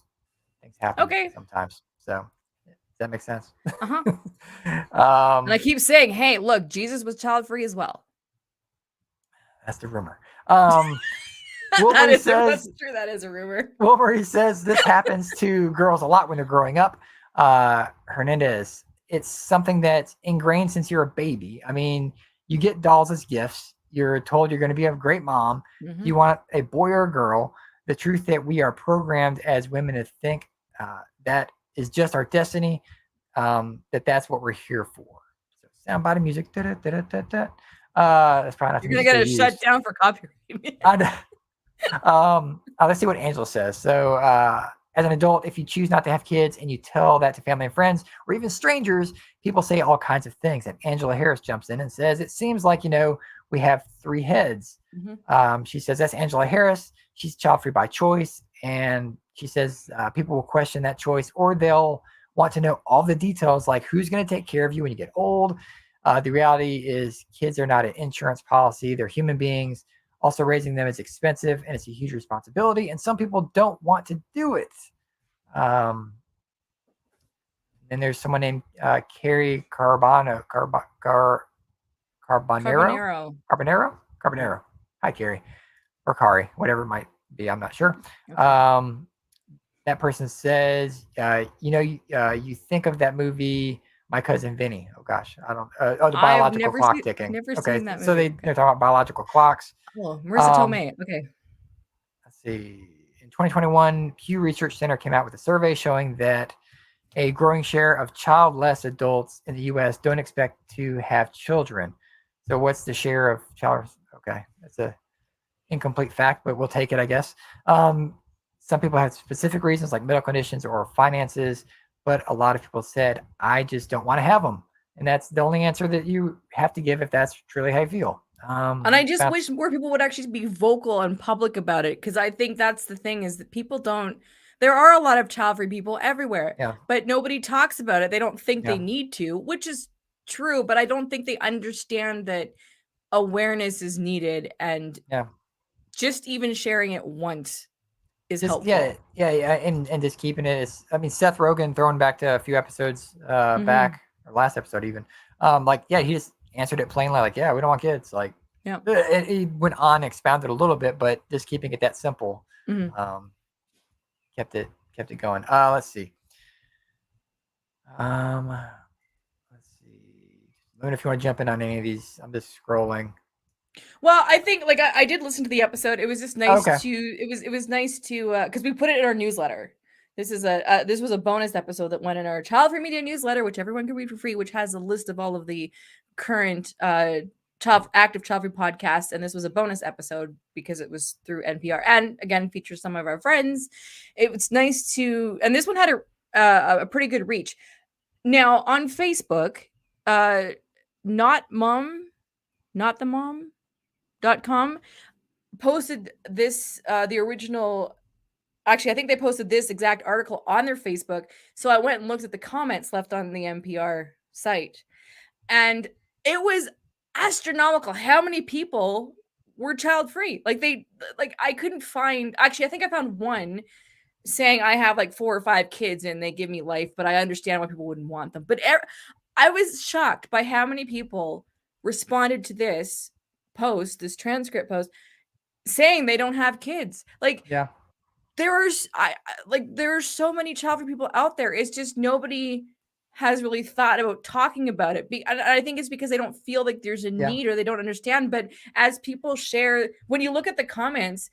things happen. Okay. Sometimes. So, does that make sense? Uh-huh. And I keep saying, hey, look, Jesus was child free as well. That's the rumor. That's true. That is a rumor. Will Marie says this happens to girls a lot when they're growing up. Hernandez, it's something that's ingrained since you're a baby. I mean, you get dolls as gifts. You're told you're going to be a great mom. Mm-hmm. You want a boy or a girl. The truth that we are programmed as women to think that is just our destiny, that's what we're here for. So soundbite music. That's probably not. You're going to get it shut down for copyright. Let's see what Angela says. So, as an adult, if you choose not to have kids and you tell that to family and friends or even strangers, people say all kinds of things. And Angela Harris jumps in and says, it seems like, we have three heads. Mm-hmm. She says, that's Angela Harris. She's child free by choice. And she says, people will question that choice, or they'll want to know all the details, like who's going to take care of you when you get old. The reality is kids are not an insurance policy. They're human beings. Also, raising them is expensive and it's a huge responsibility, and some people don't want to do it. Then there's someone named Carrie Carbonero. Hi, Carrie, or Kari, whatever it might be. I'm not sure. Okay. That person says, you think of that movie, My Cousin Vinny. Oh gosh, I don't. The biological clock ticking. Never seen that movie. So they're talking about biological clocks. Oh, Marissa Tomei. Okay. Let's see. In 2021, Pew Research Center came out with a survey showing that a growing share of childless adults in the U.S. don't expect to have children. So what's the share of child? Okay, that's a incomplete fact, but we'll take it, I guess. Some people have specific reasons like medical conditions or finances, but a lot of people said, I just don't want to have them. And that's the only answer that you have to give if that's truly how you feel. And I just wish more people would actually be vocal and public about it, because I think that's the thing, is that people don't. There are a lot of child-free people everywhere, but nobody talks about it. They don't think they need to, which is true, but I don't think they understand that awareness is needed, and just even sharing it once is helpful. Yeah, and just keeping it. Seth Rogen, throwing back to a few episodes back, or last episode even, he just answered it plainly, we don't want kids. He went on and expounded a little bit, but just keeping it that simple, kept it going. Let's see. Let me know if you want to jump in on any of these. I'm just scrolling. Well, I think I did listen to the episode. It was just nice to it was nice to because we put it in our newsletter. This is this was a bonus episode that went in our Childfree Media newsletter, which everyone can read for free, which has a list of all of the current active Childfree podcasts. And this was a bonus episode because it was through NPR and again features some of our friends. It was nice to, and this one had a pretty good reach. Now on Facebook, not the mom.com posted this the original. Actually, I think they posted this exact article on their Facebook. So I went and looked at the comments left on the NPR site. And it was astronomical how many people were child free. Like I couldn't find, actually, I think I found one saying I have like 4 or 5 kids and they give me life, but I understand why people wouldn't want them. But I was shocked by how many people responded to this post, this transcript post, saying they don't have kids. Like, Yeah. there are so many child-free people out there. It's just nobody has really thought about talking about it. And I think it's because they don't feel like there's a Yeah. need or they don't understand. But as people share, when you look at the comments,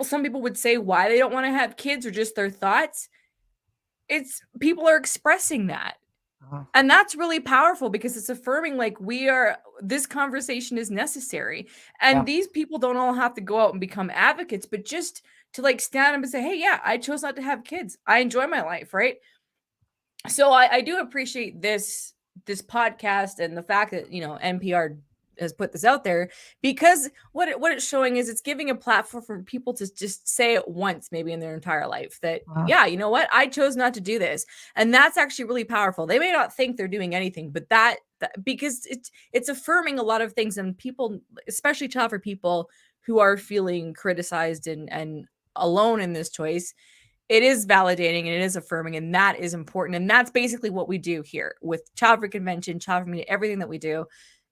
some people would say why they don't want to have kids or just their thoughts. It's people are expressing that. And that's really powerful because it's affirming like this conversation is necessary. And Yeah. these people don't all have to go out and become advocates, but just to like stand up and say, hey, yeah, I chose not to have kids. I enjoy my life, right? So I do appreciate this podcast and the fact that, NPR has put this out there, because what it's showing is it's giving a platform for people to just say it once maybe in their entire life that yeah, you know what, I chose not to do this. And that's actually really powerful. They may not think they're doing anything, but that because it's affirming a lot of things, and people, especially child for people who are feeling criticized and alone in this choice, it is validating and it is affirming, and that is important. And that's basically what we do here with Child Free Convention, Child Free Media, everything that we do.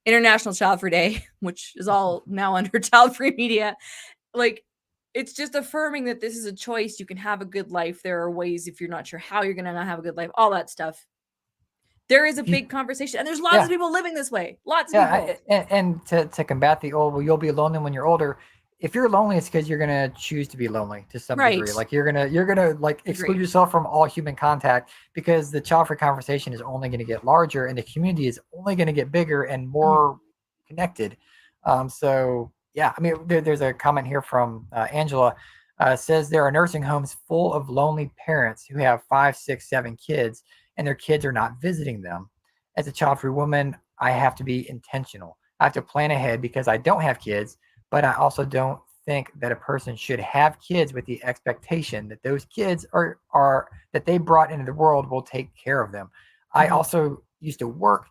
International Child Free Day, which is all now under Child Free Media. Like, it's just affirming that this is a choice. You can have a good life. There are ways, if you're not sure how you're going to not have a good life, all that stuff. There is a big conversation, and there's lots of people living this way. Lots of people. And to combat the old, well, you'll be lonely when you're older. If you're lonely, it's because you're gonna choose to be lonely to some degree. Like you're gonna like exclude yourself from all human contact, because the child free conversation is only gonna get larger, and the community is only gonna get bigger and more connected. So yeah, I mean, there's a comment here from Angela. Says there are nursing homes full of lonely parents who have 5, 6, 7 kids, and their kids are not visiting them. As a child free woman, I have to be intentional. I have to plan ahead because I don't have kids, but I also don't think that a person should have kids with the expectation that those kids are that they brought into the world will take care of them. I also used to work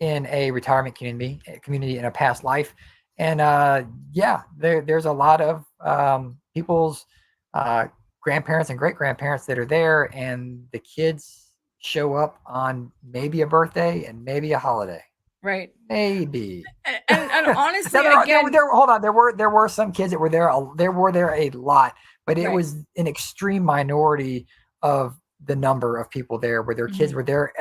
in a retirement community in a past life, and there's a lot of people's grandparents and great grandparents that are there, and the kids show up on maybe a birthday and maybe a holiday. Right. Maybe. And honestly, hold on. There were some kids that were there. There were a lot, but it was an extreme minority of the number of people there where their kids were there.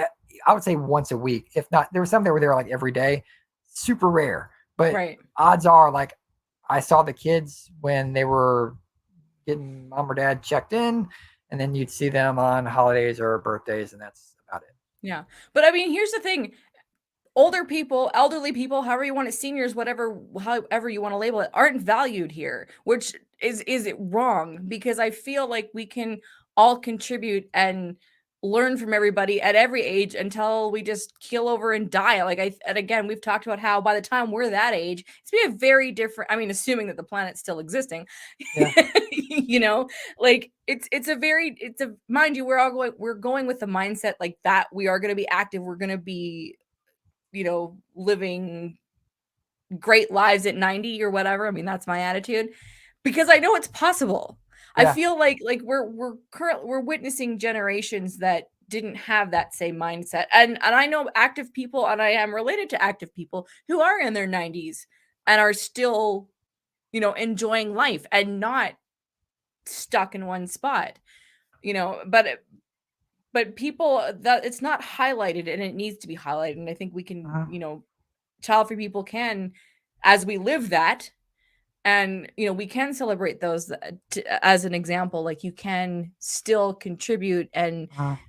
I would say once a week, if not. There were some that were there like every day. Super rare, but odds are, like, I saw the kids when they were getting mom or dad checked in, and then you'd see them on holidays or birthdays, and that's about it. Yeah. But I mean, here's the thing. Older people, elderly people, however you want it, seniors, however you want to label it, aren't valued here, which is it wrong, because I feel like we can all contribute and learn from everybody at every age until we just keel over and die. And again, we've talked about how by the time we're that age, it's be a very different, I mean, assuming that the planet's still existing, like mind you, we're going with the mindset like that. We are going to be active. We're going to be, living great lives at 90 or whatever. I mean, that's my attitude, because I know it's possible. Yeah. I feel like we're witnessing generations that didn't have that same mindset. And I know active people, and I am related to active people who are in their 90s and are still, enjoying life and not stuck in one spot, but people, that it's not highlighted, and it needs to be highlighted. And I think we can, child free people can, as we live that, And we can celebrate those as an example. Like, you can still contribute and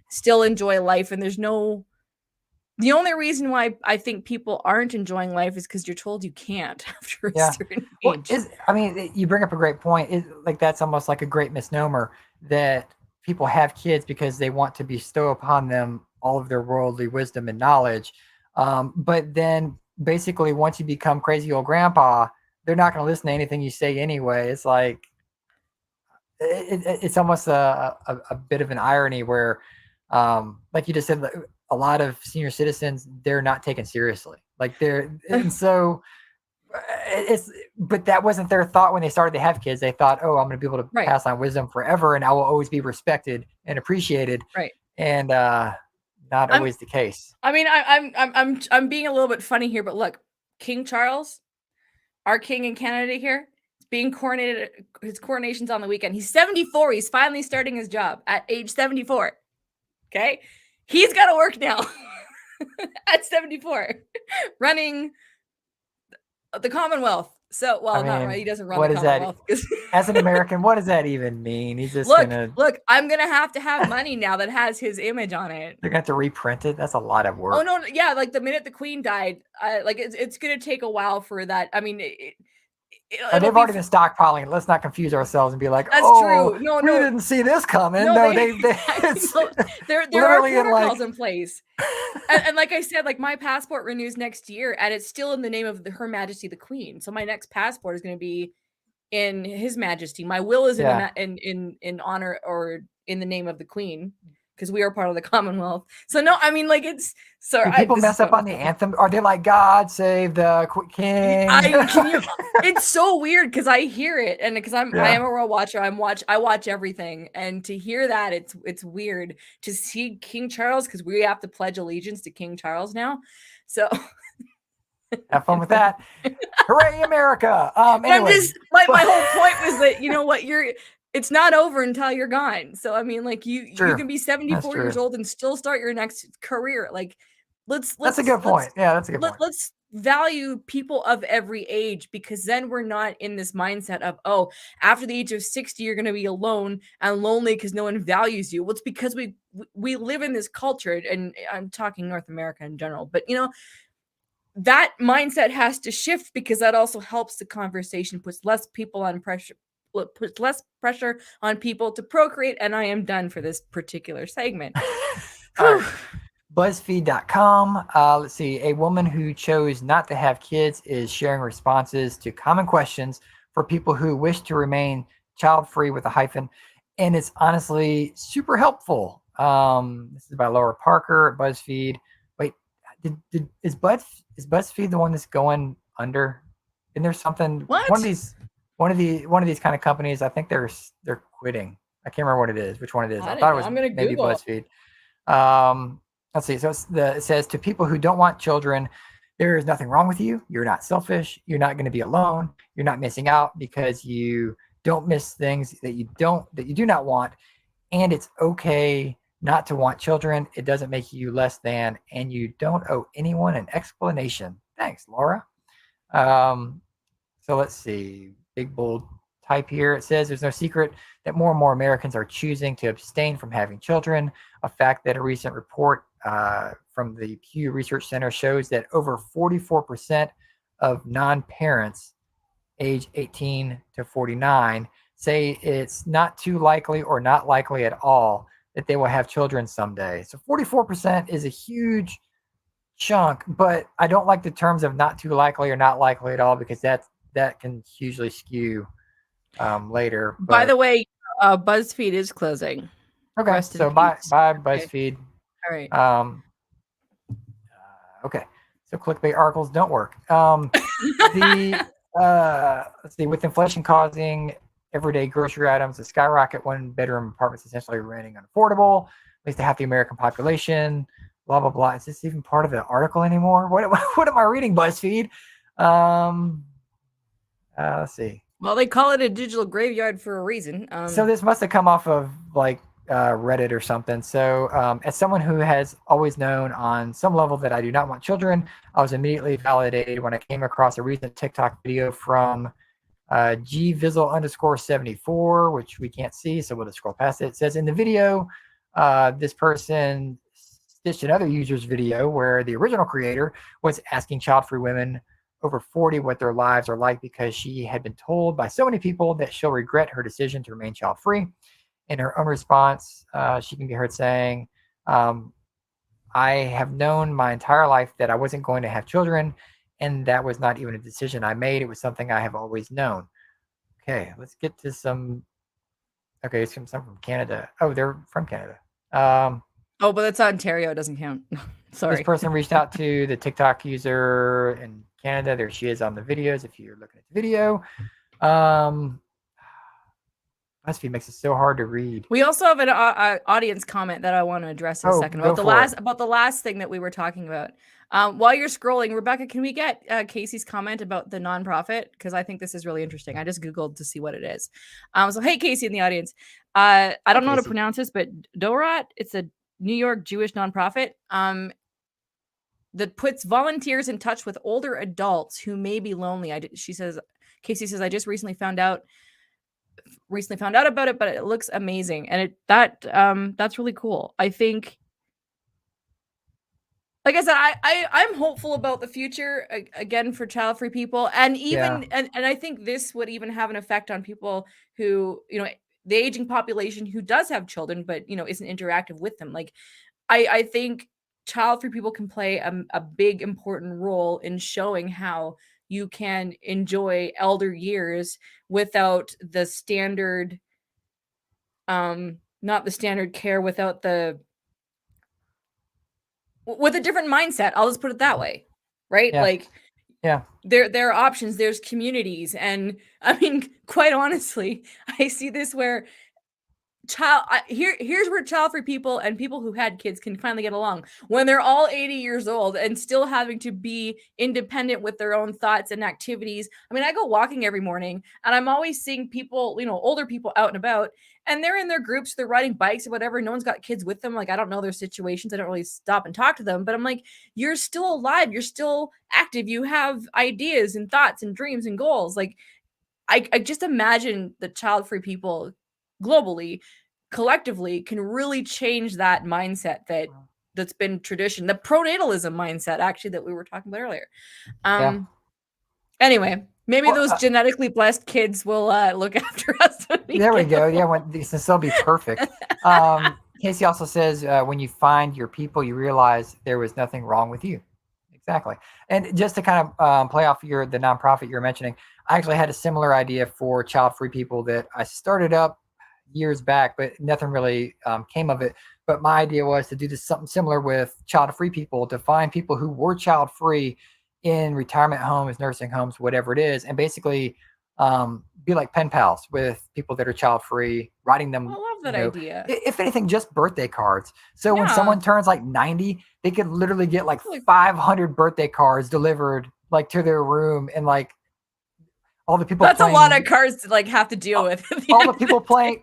still enjoy life, and the only reason why I think people aren't enjoying life is because you're told you can't after a certain Well, age. you bring up a great point. Like, that's almost like a great misnomer that people have kids because they want to bestow upon them all of their worldly wisdom and knowledge. But then basically, once you become crazy old grandpa, they're not going to listen to anything you say anyway. It's like, it's almost a bit of an irony where, like you just said, a lot of senior citizens, they're not taken seriously. Like, and so but that wasn't their thought when they started to have kids. They thought, oh, I'm going to be able to Right. pass on wisdom forever, and I will always be respected and appreciated. Right. And not always the case. I mean, I'm being a little bit funny here, but look, King Charles, our king in Canada here, is being coronated. His coronation's on the weekend. He's 74. He's finally starting his job at age 74. Okay, he's got to work now at 74, running the Commonwealth. So, well, not right. He doesn't run the Commonwealth. As an American, what does that even mean? He's just look. I'm gonna have money now that has his image on it. They're gonna have to reprint it. That's a lot of work. Oh no, yeah. Like, the minute the Queen died, it's gonna take a while for that. I mean, they've already been stockpiling. Let's not confuse ourselves and be like, that's true. No, we didn't see this coming. No, there are protocols in place. And like I said, like, my passport renews next year, and it's still in the name of Her Majesty the Queen. So my next passport is going to be in His Majesty. My will is in honor or in the name of the Queen, because we are part of the Commonwealth. So no, I mean, like, it's sorry. Do people mess up on the anthem? Are they like, God save the King? It's so weird because I hear it, and because I am a royal watcher. I watch everything, and to hear that, it's weird to see King Charles, because we have to pledge allegiance to King Charles now. So have fun with that. Hooray, America! Anyway. My whole point was that, you know what, it's not over until you're gone. So I mean, like, you can be 74 years old and still start your next career. Like, that's a good point. Yeah, that's a good point. Let's value people of every age, because then we're not in this mindset of, oh, after the age of 60 you're going to be alone and lonely because no one values you. Well, it's because we live in this culture, and I'm talking North America in general, but that mindset has to shift, because that also helps the conversation, puts less pressure on people to procreate. And I am done for this particular segment. BuzzFeed.com. Let's see. A woman who chose not to have kids is sharing responses to common questions for people who wish to remain child-free with a hyphen. And it's honestly super helpful. This is by Laura Parker at BuzzFeed. Wait, is BuzzFeed the one that's going under? Isn't there something? What? One of these kind of companies, I think they're quitting. I can't remember what it is, which one it is. I thought it was maybe Google. BuzzFeed. Let's see. So it says, to people who don't want children, there is nothing wrong with you. You're not selfish. You're not going to be alone. You're not missing out because you don't miss things that you do not want. And it's okay not to want children. It doesn't make you less than, and you don't owe anyone an explanation. Thanks, Laura. So let's see. Big bold type here. It says, there's no secret that more and more Americans are choosing to abstain from having children. A fact that a recent report from the Pew Research Center shows that over 44% of non-parents age 18 to 49 say it's not too likely or not likely at all that they will have children someday. So 44% is a huge chunk, but I don't like the terms of not too likely or not likely at all, because that can hugely skew later. But, by the way, BuzzFeed is closing. Okay, so bye BuzzFeed. Okay. All right. Okay, so clickbait articles don't work. Let's see, with inflation causing everyday grocery items to skyrocket, one-bedroom apartments essentially remaining unaffordable, at least to half the American population. Blah blah blah. Is this even part of the article anymore? What am I reading, BuzzFeed? Let's see. Well, they call it a digital graveyard for a reason. So this must have come off of like Reddit or something. So as someone who has always known on some level that I do not want children, I was immediately validated when I came across a recent TikTok video from gvizzle_74, which we can't see, so we'll just scroll past it. It says in the video, this person stitched another user's video where the original creator was asking child-free women over 40 what their lives are like because she had been told by so many people that she'll regret her decision to remain child-free. In her own response, she can be heard saying, I have known my entire life that I wasn't going to have children, and that was not even a decision I made. It was something I have always known. Okay, let's get to some. Okay, it's some from Canada. Oh, they're from Canada. Oh, but it's Ontario. It doesn't count. Sorry. This person reached out to the TikTok user in Canada. There she is on the videos if you're looking at the video. BuzzFeed makes it so hard to read. We also have an audience comment that I want to address in a second about the last thing that we were talking about. While you're scrolling, Rebecca, can we get Casey's comment about the nonprofit? Because I think this is really interesting. I just Googled to see what it is. So, hey, Casey in the audience. I don't know how to pronounce this, but Dorat, it's a New York Jewish nonprofit that puts volunteers in touch with older adults who may be lonely. Casey says, I just recently found out about it, but it looks amazing, and that's really cool. I think, like I said, I'm hopeful about the future again for child-free people, and even and I think this would even have an effect on people who, the aging population who does have children but isn't interactive with them. Like I think child-free people can play a big important role in showing how you can enjoy elder years without the standard not the standard care, with a different mindset. I'll just put it that way, right? Like, there are options, there's communities, and I mean, quite honestly, I see this where here's where child-free people and people who had kids can finally get along when they're all 80 years old and still having to be independent with their own thoughts and activities. I mean, I go walking every morning and I'm always seeing people, older people out and about, and they're in their groups, they're riding bikes or whatever. No one's got kids with them. Like, I don't know their situations. I don't really stop and talk to them, but I'm like, you're still alive. You're still active. You have ideas and thoughts and dreams and goals. Like, I just imagine the child-free people globally, collectively, can really change that mindset that's been tradition, the pronatalism mindset, actually, that we were talking about earlier. Anyway, maybe those genetically blessed kids will look after us. There we go. Yeah, they'll be perfect. Casey also says, when you find your people, you realize there was nothing wrong with you. Exactly. And just to kind of play off the nonprofit you're mentioning, I actually had a similar idea for child-free people that I started up years back, but nothing really came of it. But my idea was to do something similar with child-free people, to find people who were child-free in retirement homes, nursing homes, whatever it is, and basically be like pen pals with people that are child-free, writing them. I love that idea. If anything, just birthday cards. So when someone turns like 90, they could literally get like 500 birthday cards delivered like to their room, and like all the people. That's a lot of cards to like have to deal with. All the people playing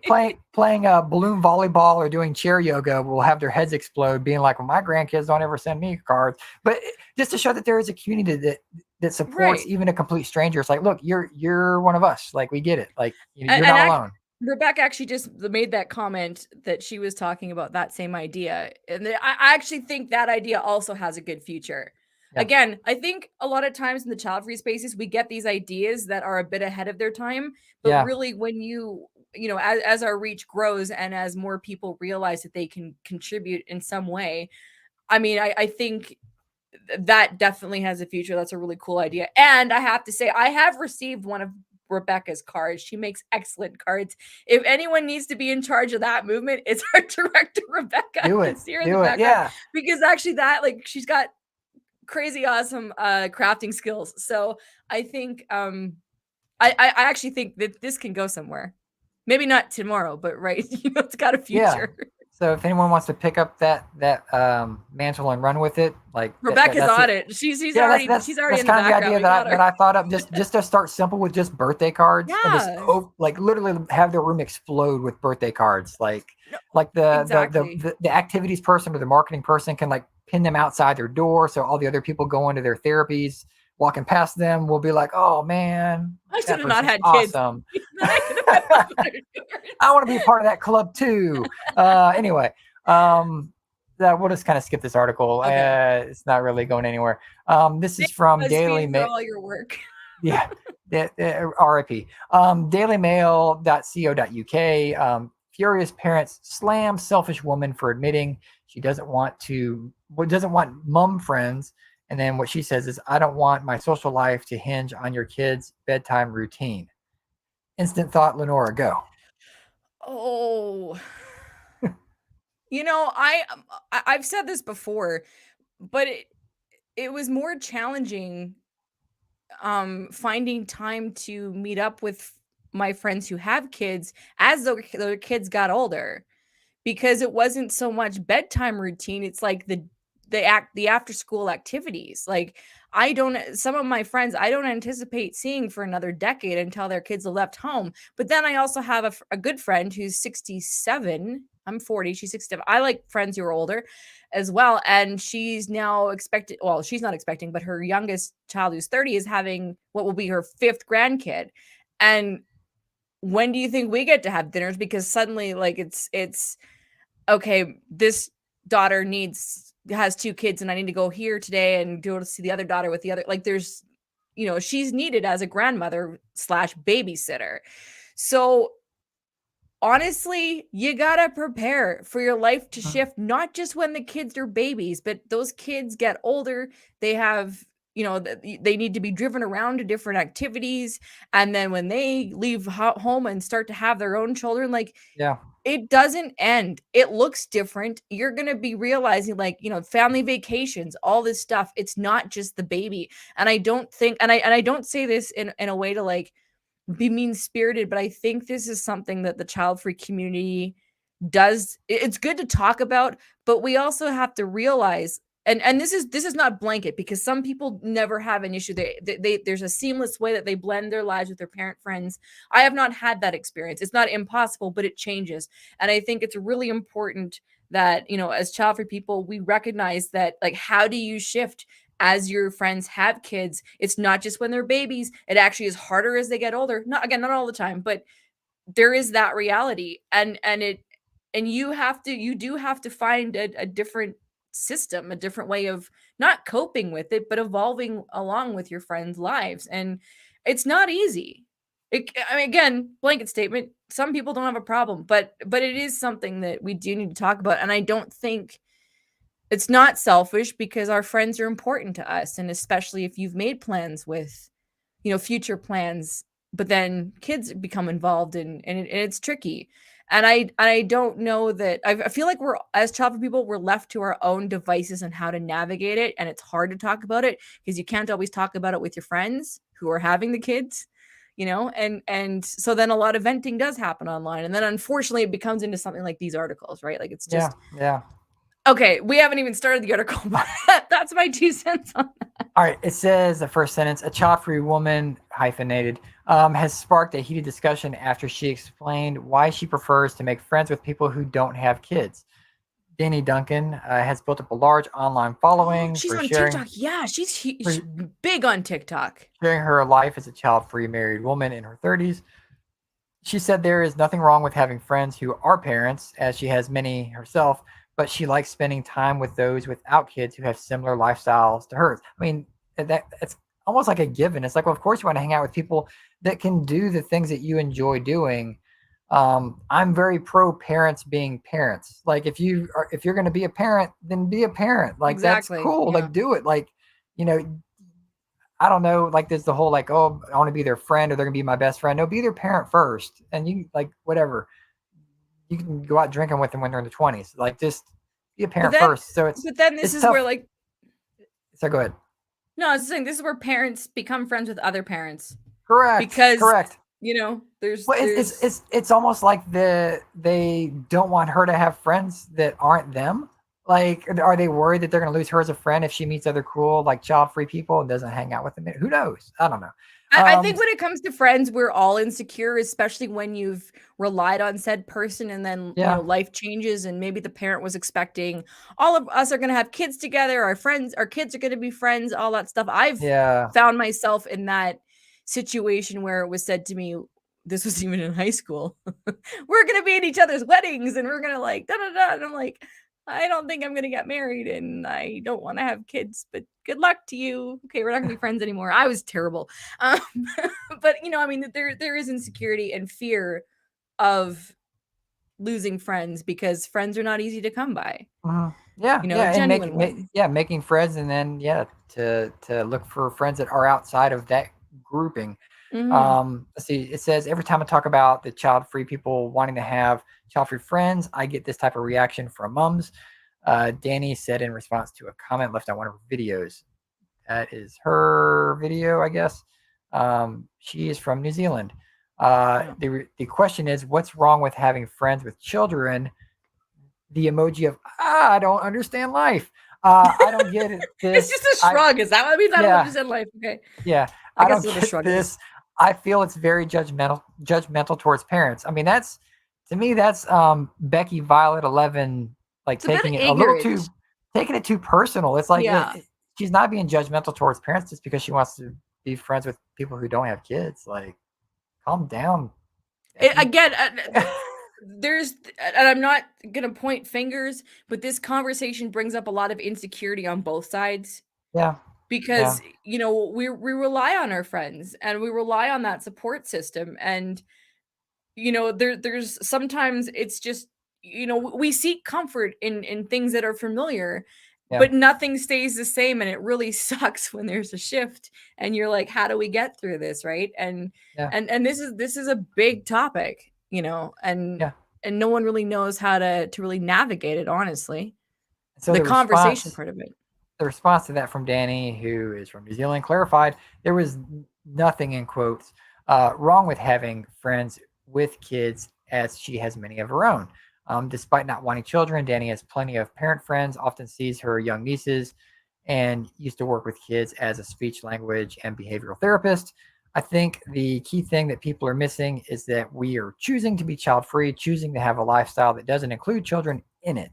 balloon volleyball or doing chair yoga will have their heads explode, being like, "Well, my grandkids don't ever send me cards." But just to show that there is a community that supports even a complete stranger. It's like, look, you're one of us. Like, we get it. Like, you're not alone. Rebecca actually just made that comment that she was talking about that same idea, and I actually think that idea also has a good future. Yeah. Again, I think a lot of times in the child-free spaces, we get these ideas that are a bit ahead of their time. But really, when as our reach grows and as more people realize that they can contribute in some way, I mean, I think that definitely has a future. That's a really cool idea. And I have to say, I have received one of Rebecca's cards. She makes excellent cards. If anyone needs to be in charge of that movement, it's our director, Rebecca. Do it. Because actually she's got crazy awesome crafting skills. So I think I actually think that this can go somewhere. Maybe not tomorrow, but it's got a future. Yeah. So if anyone wants to pick up that mantle and run with it, like Rebecca's on it. She's already in the background. Idea that I thought of, just to start simple with just birthday cards, and just literally have their room explode with birthday cards. Like the activities person or the marketing person can like pin them outside their door, so all the other people go into their therapies walking past them, we'll be like, oh man, I should that have not person's had kids. awesome. Then I could have had I want to be a part of that club too. Anyway, that we'll just kind of skip this article. Okay. It's not really going anywhere. This is Thank from you, Daily BuzzFeed, for Mail. all your work. Yeah, RIP. Dailymail.co.uk. Furious parents slam selfish woman for admitting she doesn't want mum friends. And then what she says is, I don't want my social life to hinge on your kids' bedtime routine. Instant thought, LeNora, go. Oh, I've said this before, but it was more challenging finding time to meet up with my friends who have kids as their kids got older, because it wasn't so much bedtime routine. It's like the after school activities. Like, I don't some of my friends I don't anticipate seeing for another decade until their kids have left home. But then I also have a good friend who's 67. I'm 40, she's 67. I like friends who are older as well, and she's now expected, well, she's not expecting, but her youngest child, who's 30, is having what will be her fifth grandkid. And when do you think we get to have dinners? Because suddenly, like, it's okay, this daughter has two kids and I need to go here today and go to see the other daughter with the other, like, there's, she's needed as a grandmother slash babysitter. So honestly, you gotta prepare for your life to shift, not just when the kids are babies, but those kids get older. They have, they need to be driven around to different activities. And then when they leave home and start to have their own children, like, Yeah. it doesn't end. It looks different. You're going to be realizing, like, family vacations, all this stuff. It's not just the baby. And I don't think, and I don't say this in a way to, like, be mean spirited, but I think this is something that the child-free community does. It's good to talk about, but we also have to realize, and this is not blanket, because some people never have an issue. There's a seamless way that they blend their lives with their parent friends. I have not had that experience. It's not impossible, but it changes. And I think it's really important that, as child-free people, we recognize that, like, how do you shift as your friends have kids? It's not just when they're babies. It actually is harder as they get older. Not all the time, but there is that reality. And you do have to find a different system, a different way of not coping with it, but evolving along with your friends' lives. And it's not easy. I mean, again, blanket statement, some people don't have a problem, but it is something that we do need to talk about. And I don't think it's not selfish, because our friends are important to us. And especially if you've made plans with, future plans, but then kids become involved, and it's tricky. And I don't know that I feel like we're, as child people, we're left to our own devices on how to navigate it. And it's hard to talk about it because you can't always talk about it with your friends who are having the kids, and so then a lot of venting does happen online. And then unfortunately it becomes into something like these articles, right? Like, it's just, yeah. okay, we haven't even started the article, but that's my 2 cents on that. All right. It says, the first sentence, a child-free woman, hyphenated, has sparked a heated discussion after she explained why she prefers to make friends with people who don't have kids. Danny Duncan has built up a large online following She's for on sharing TikTok. Yeah, she's big on TikTok. sharing her life as a child-free married woman in her 30s. She said there is nothing wrong with having friends who are parents, as she has many herself, but she likes spending time with those without kids who have similar lifestyles to hers. I mean, it's almost like a given. It's like, well, of course you want to hang out with people that can do the things that you enjoy doing. I'm very pro parents being parents. Like, if you're going to be a parent, then be a parent. Like, Exactly. that's cool. Yeah. Like, do it. Like, I don't know, like, there's the whole, like, oh, I want to be their friend or they're gonna be my best friend. No, be their parent first. And you, like, whatever. You can go out drinking with them when they're in the 20s. Like, just be a parent first. So but then this is tough. where, like, so go ahead. No, I was saying, this is where parents become friends with other parents. Correct. Because correct. There's it's almost like they don't want her to have friends that aren't them. Like, are they worried that they're going to lose her as a friend if she meets other cool, like, child-free people and doesn't hang out with them? Who knows? I don't know. I think when it comes to friends, we're all insecure, especially when you've relied on said person and then, Yeah. life changes and maybe the parent was expecting all of us are going to have kids together, our kids are going to be friends, all that stuff. I've Yeah. found myself in that situation where it was said to me, this was even in high school, we're going to be at each other's weddings and we're going to like, da da da. And I'm like, I don't think I'm going to get married and I don't want to have kids, but good luck to you. Okay, we're not going to be friends anymore. I was terrible. Um, but I mean, there is insecurity and fear of losing friends because friends are not easy to come by. Yeah, yeah, and Genuine ones. making friends, and then to look for friends that are outside of that grouping. Hmm. Let's see. It says every time I talk about the child-free people wanting to have child-free friends, I get this type of reaction from mums. Danny said in response to a comment left on one of her videos. That is her video, I guess. She is from New Zealand. Oh. The question is, what's wrong with having friends with children? The emoji of I don't understand life. I don't get it. It's This just a shrug. Is that what it means? I don't yeah understand life. Okay. yeah. I I guess don't what a get shrug is. this. I feel it's very judgmental towards parents. I mean, that's to me that's Becky Violet 11 like It's a bit taking it a little ignorant. too taking it too personal. It's like Yeah. she's not being judgmental towards parents just because she wants to be friends with people who don't have kids. Like, calm down, Becky. Again, there's, and I'm not going to point fingers, but this conversation brings up a lot of insecurity on both sides Yeah, yeah, because, we rely on our friends and we rely on that support system. And there's sometimes it's just we seek comfort in things that are familiar, yeah, but nothing stays the same, and it really sucks when there's a shift and you're like, how do we get through this, right? and yeah, and this is a big topic, and yeah. no one really knows how to really navigate it, honestly, So the conversation part of it. the response to that from Danny, who is from New Zealand, clarified there was nothing in quotes wrong with having friends with kids, as she has many of her own. Despite not wanting children, Danny has plenty of parent friends, often sees her young nieces, and used to work with kids as a speech, language, and behavioral therapist. I think the key thing that people are missing is that we are choosing to be child free, choosing to have a lifestyle that doesn't include children in it.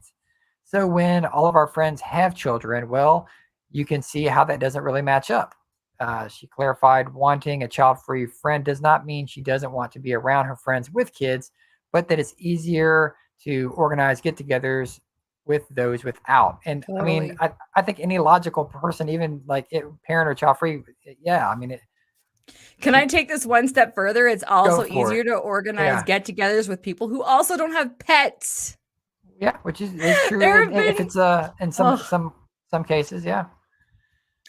So when all of our friends have children, well, you can see how that doesn't really match up. She clarified wanting a child free friend does not mean she doesn't want to be around her friends with kids, but that it's easier to organize get togethers with those without. And I mean, Totally. I think any logical person, even like parent or child free, yeah, I mean, Can I take this one step further? It's go also for it. easier to organize Yeah. get-togethers with people who also don't have pets. Yeah, which is true. There And have if been it's in oh, some cases, yeah.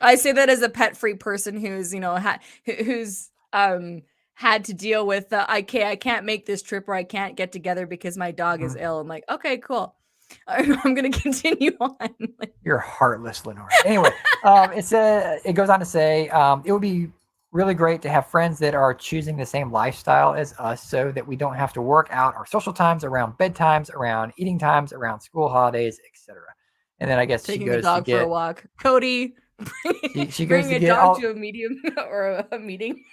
I say that as a pet-free person who's, who's had to deal with the I can't make this trip or I can't get together because my dog is Mhm. ill. I'm like, okay, cool. I'm gonna continue on. Like, You're heartless, Lenora. Anyway, it goes on to say it would be really great to have friends that are choosing the same lifestyle as us, so that we don't have to work out our social times around bedtimes, around eating times, around school holidays, etc. And then I guess she taking the goes to dog for a get walk. Cody, she goes bringing to a get dog all. to a medium or a meeting.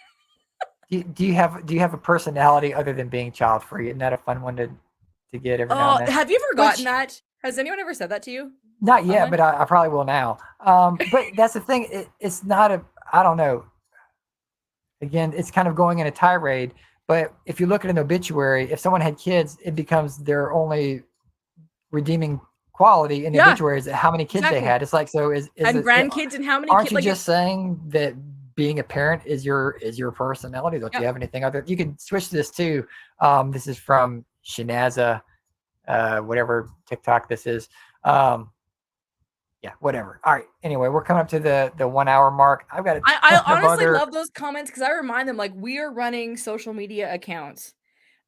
Do you have a personality other than being child free? Isn't that a fun one to get every now and Oh, then? have you ever gotten Which that? Has anyone ever said that to you not yet, online? but I probably will now. But that's the thing. It's not a. I don't know. Again, it's kind of going in a tirade. But if you look at an obituary, if someone had kids, it becomes their only redeeming quality in the Yeah, obituary is how many kids they exactly. had. It's like, so is And it? grandkids and how many Aren't kids? you Like just it's saying that being a parent is your personality? Don't yeah. you have anything other? You could switch this to. This is from Shinaza, whatever TikTok this is. Yeah, whatever. All right. Anyway, we're coming up to the 1 hour mark. I've got a I ton of honestly other. love those comments because I remind them like we are running social media accounts.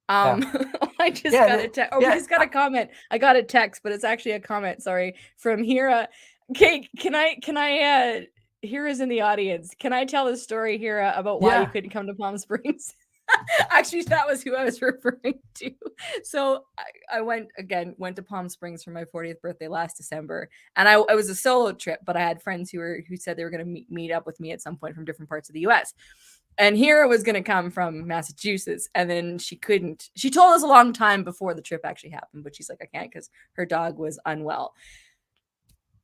Yeah, Um, I just yeah, got a text, or we yeah. just got a comment. I got a text, but it's actually a comment. Sorry, from Hira. Okay, can I? Hira's in the audience. Can I tell the story, Hira, about why you Yeah. couldn't come to Palm Springs? Actually, that was who I was referring to. So went to Palm Springs for my 40th birthday last December, and I was a solo trip, but I had friends who said they were going to meet up with me at some point from different parts of the U.S. And here it was going to come from Massachusetts. And then she couldn't. She told us a long time before the trip actually happened, but she's like, I can't because her dog was unwell.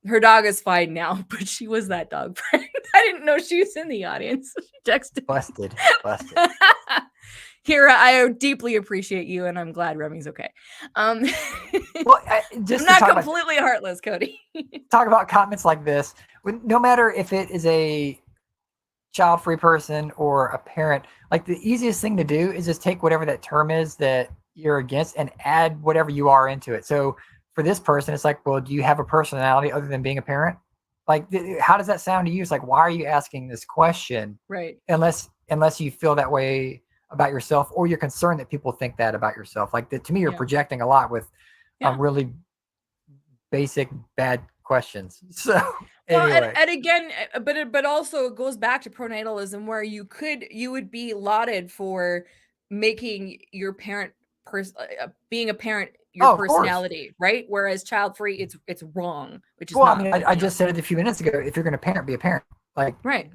Her dog is fine now, but she was that dog friend. I didn't know she was in the audience. She texted. Busted. Kira, I deeply appreciate you, and I'm glad Remy's okay. Well, just I'm not completely heartless, Cody. Talk about comments like this. No matter if it is a child-free person or a parent, like the easiest thing to do is just take whatever that term is that you're against and add whatever you are into it. So for this person, it's like, well, do you have a personality other than being a parent? Like, how does that sound to you? It's like, why are you asking this question? Right. Unless you feel that way about yourself, or you're concerned that people think that about yourself. Like, to me, you're projecting a lot with really basic bad questions. So anyway. And again, but also it goes back to pronatalism, where you would be lauded for making your parent being a parent your personality, right? Whereas child free, it's wrong, which is I mean, I just said it a few minutes ago. If you're going to parent, be a parent. Like, right.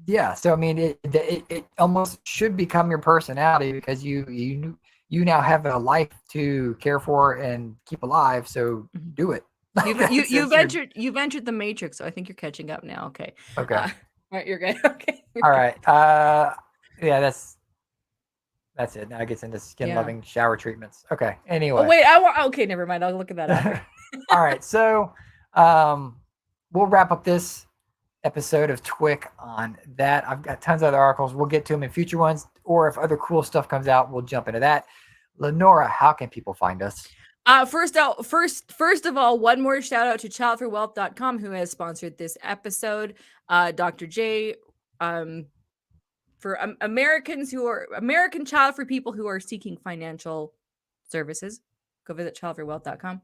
Yeah. So I mean, it almost should become your personality, because you now have a life to care for and keep alive. So do it. You've entered the matrix, so I think you're catching up now. Okay. Okay. All right, you're good. Okay. All right. Yeah, that's it. Now it gets into skin loving shower treatments. Okay. Anyway. Oh wait, okay, never mind. I'll look at that after. All right. So we'll wrap up this episode of t.w.i.c on that. I've got tons of other articles. We'll get to them in future ones, or if other cool stuff comes out, we'll jump into that. LeNora, how can people find us? First of all, one more shout out to childfreewealth.com, who has sponsored this episode. Dr. J, for American child-free people who are seeking financial services, go visit childfreewealth.com.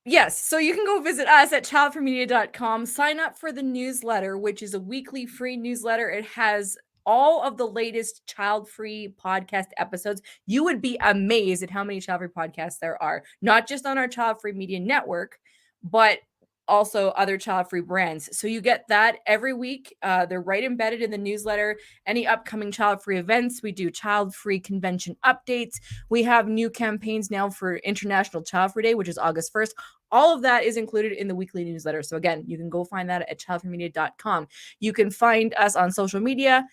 Yes, so you can go visit us at childfreemedia.com. Sign up for the newsletter, which is a weekly free newsletter. It has all of the latest child-free podcast episodes. You would be amazed at how many child-free podcasts there are, not just on our Child-Free Media network, but also other child-free brands. So you get that every week. They're right embedded in the newsletter. Any upcoming child-free events, we do child-free convention updates. We have new campaigns now for International Child-Free Day, which is August 1st. All of that is included in the weekly newsletter. So again, you can go find that at childfreemedia.com. You can find us on social media,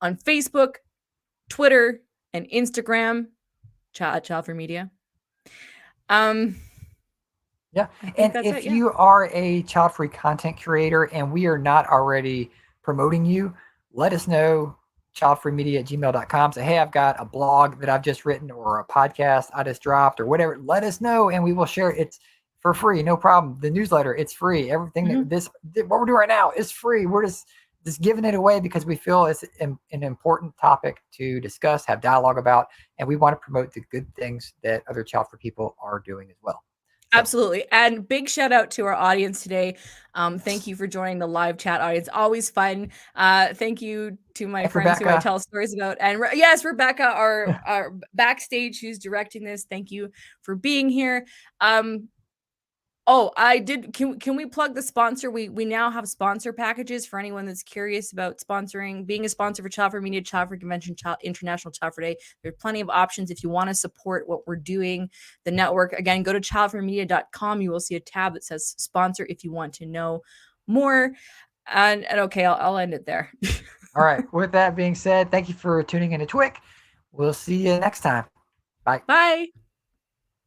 on Facebook, Twitter, and Instagram, Childfree Media. Yeah. And if you are a child-free content creator and we are not already promoting you, let us know. childfreemedia@gmail.com. Say, hey, I've got a blog that I've just written, or a podcast I just dropped, or whatever. Let us know, and we will share it. It's for free, no problem. The newsletter, it's free. Everything what we're doing right now is free. We're just giving it away because we feel it's an important topic to discuss, have dialogue about, and we want to promote the good things that other child-free people are doing as well. So. Absolutely. And big shout out to our audience today. Thank you for joining the live chat audience. Always fun. Thank you to my friends Rebecca, who I tell stories about. And yes, Rebecca, our backstage, who's directing this. Thank you for being here. Oh, I did. Can we plug the sponsor? We now have sponsor packages for anyone that's curious about sponsoring, being a sponsor for Childfree Media, Childfree Convention, International Childfree Day. There's plenty of options if you want to support what we're doing, the network. Again, go to childfreemedia.com. You will see a tab that says sponsor if you want to know more. And okay, I'll end it there. All right. With that being said, thank you for tuning in to t.w.i.c. We'll see you next time. Bye. Bye.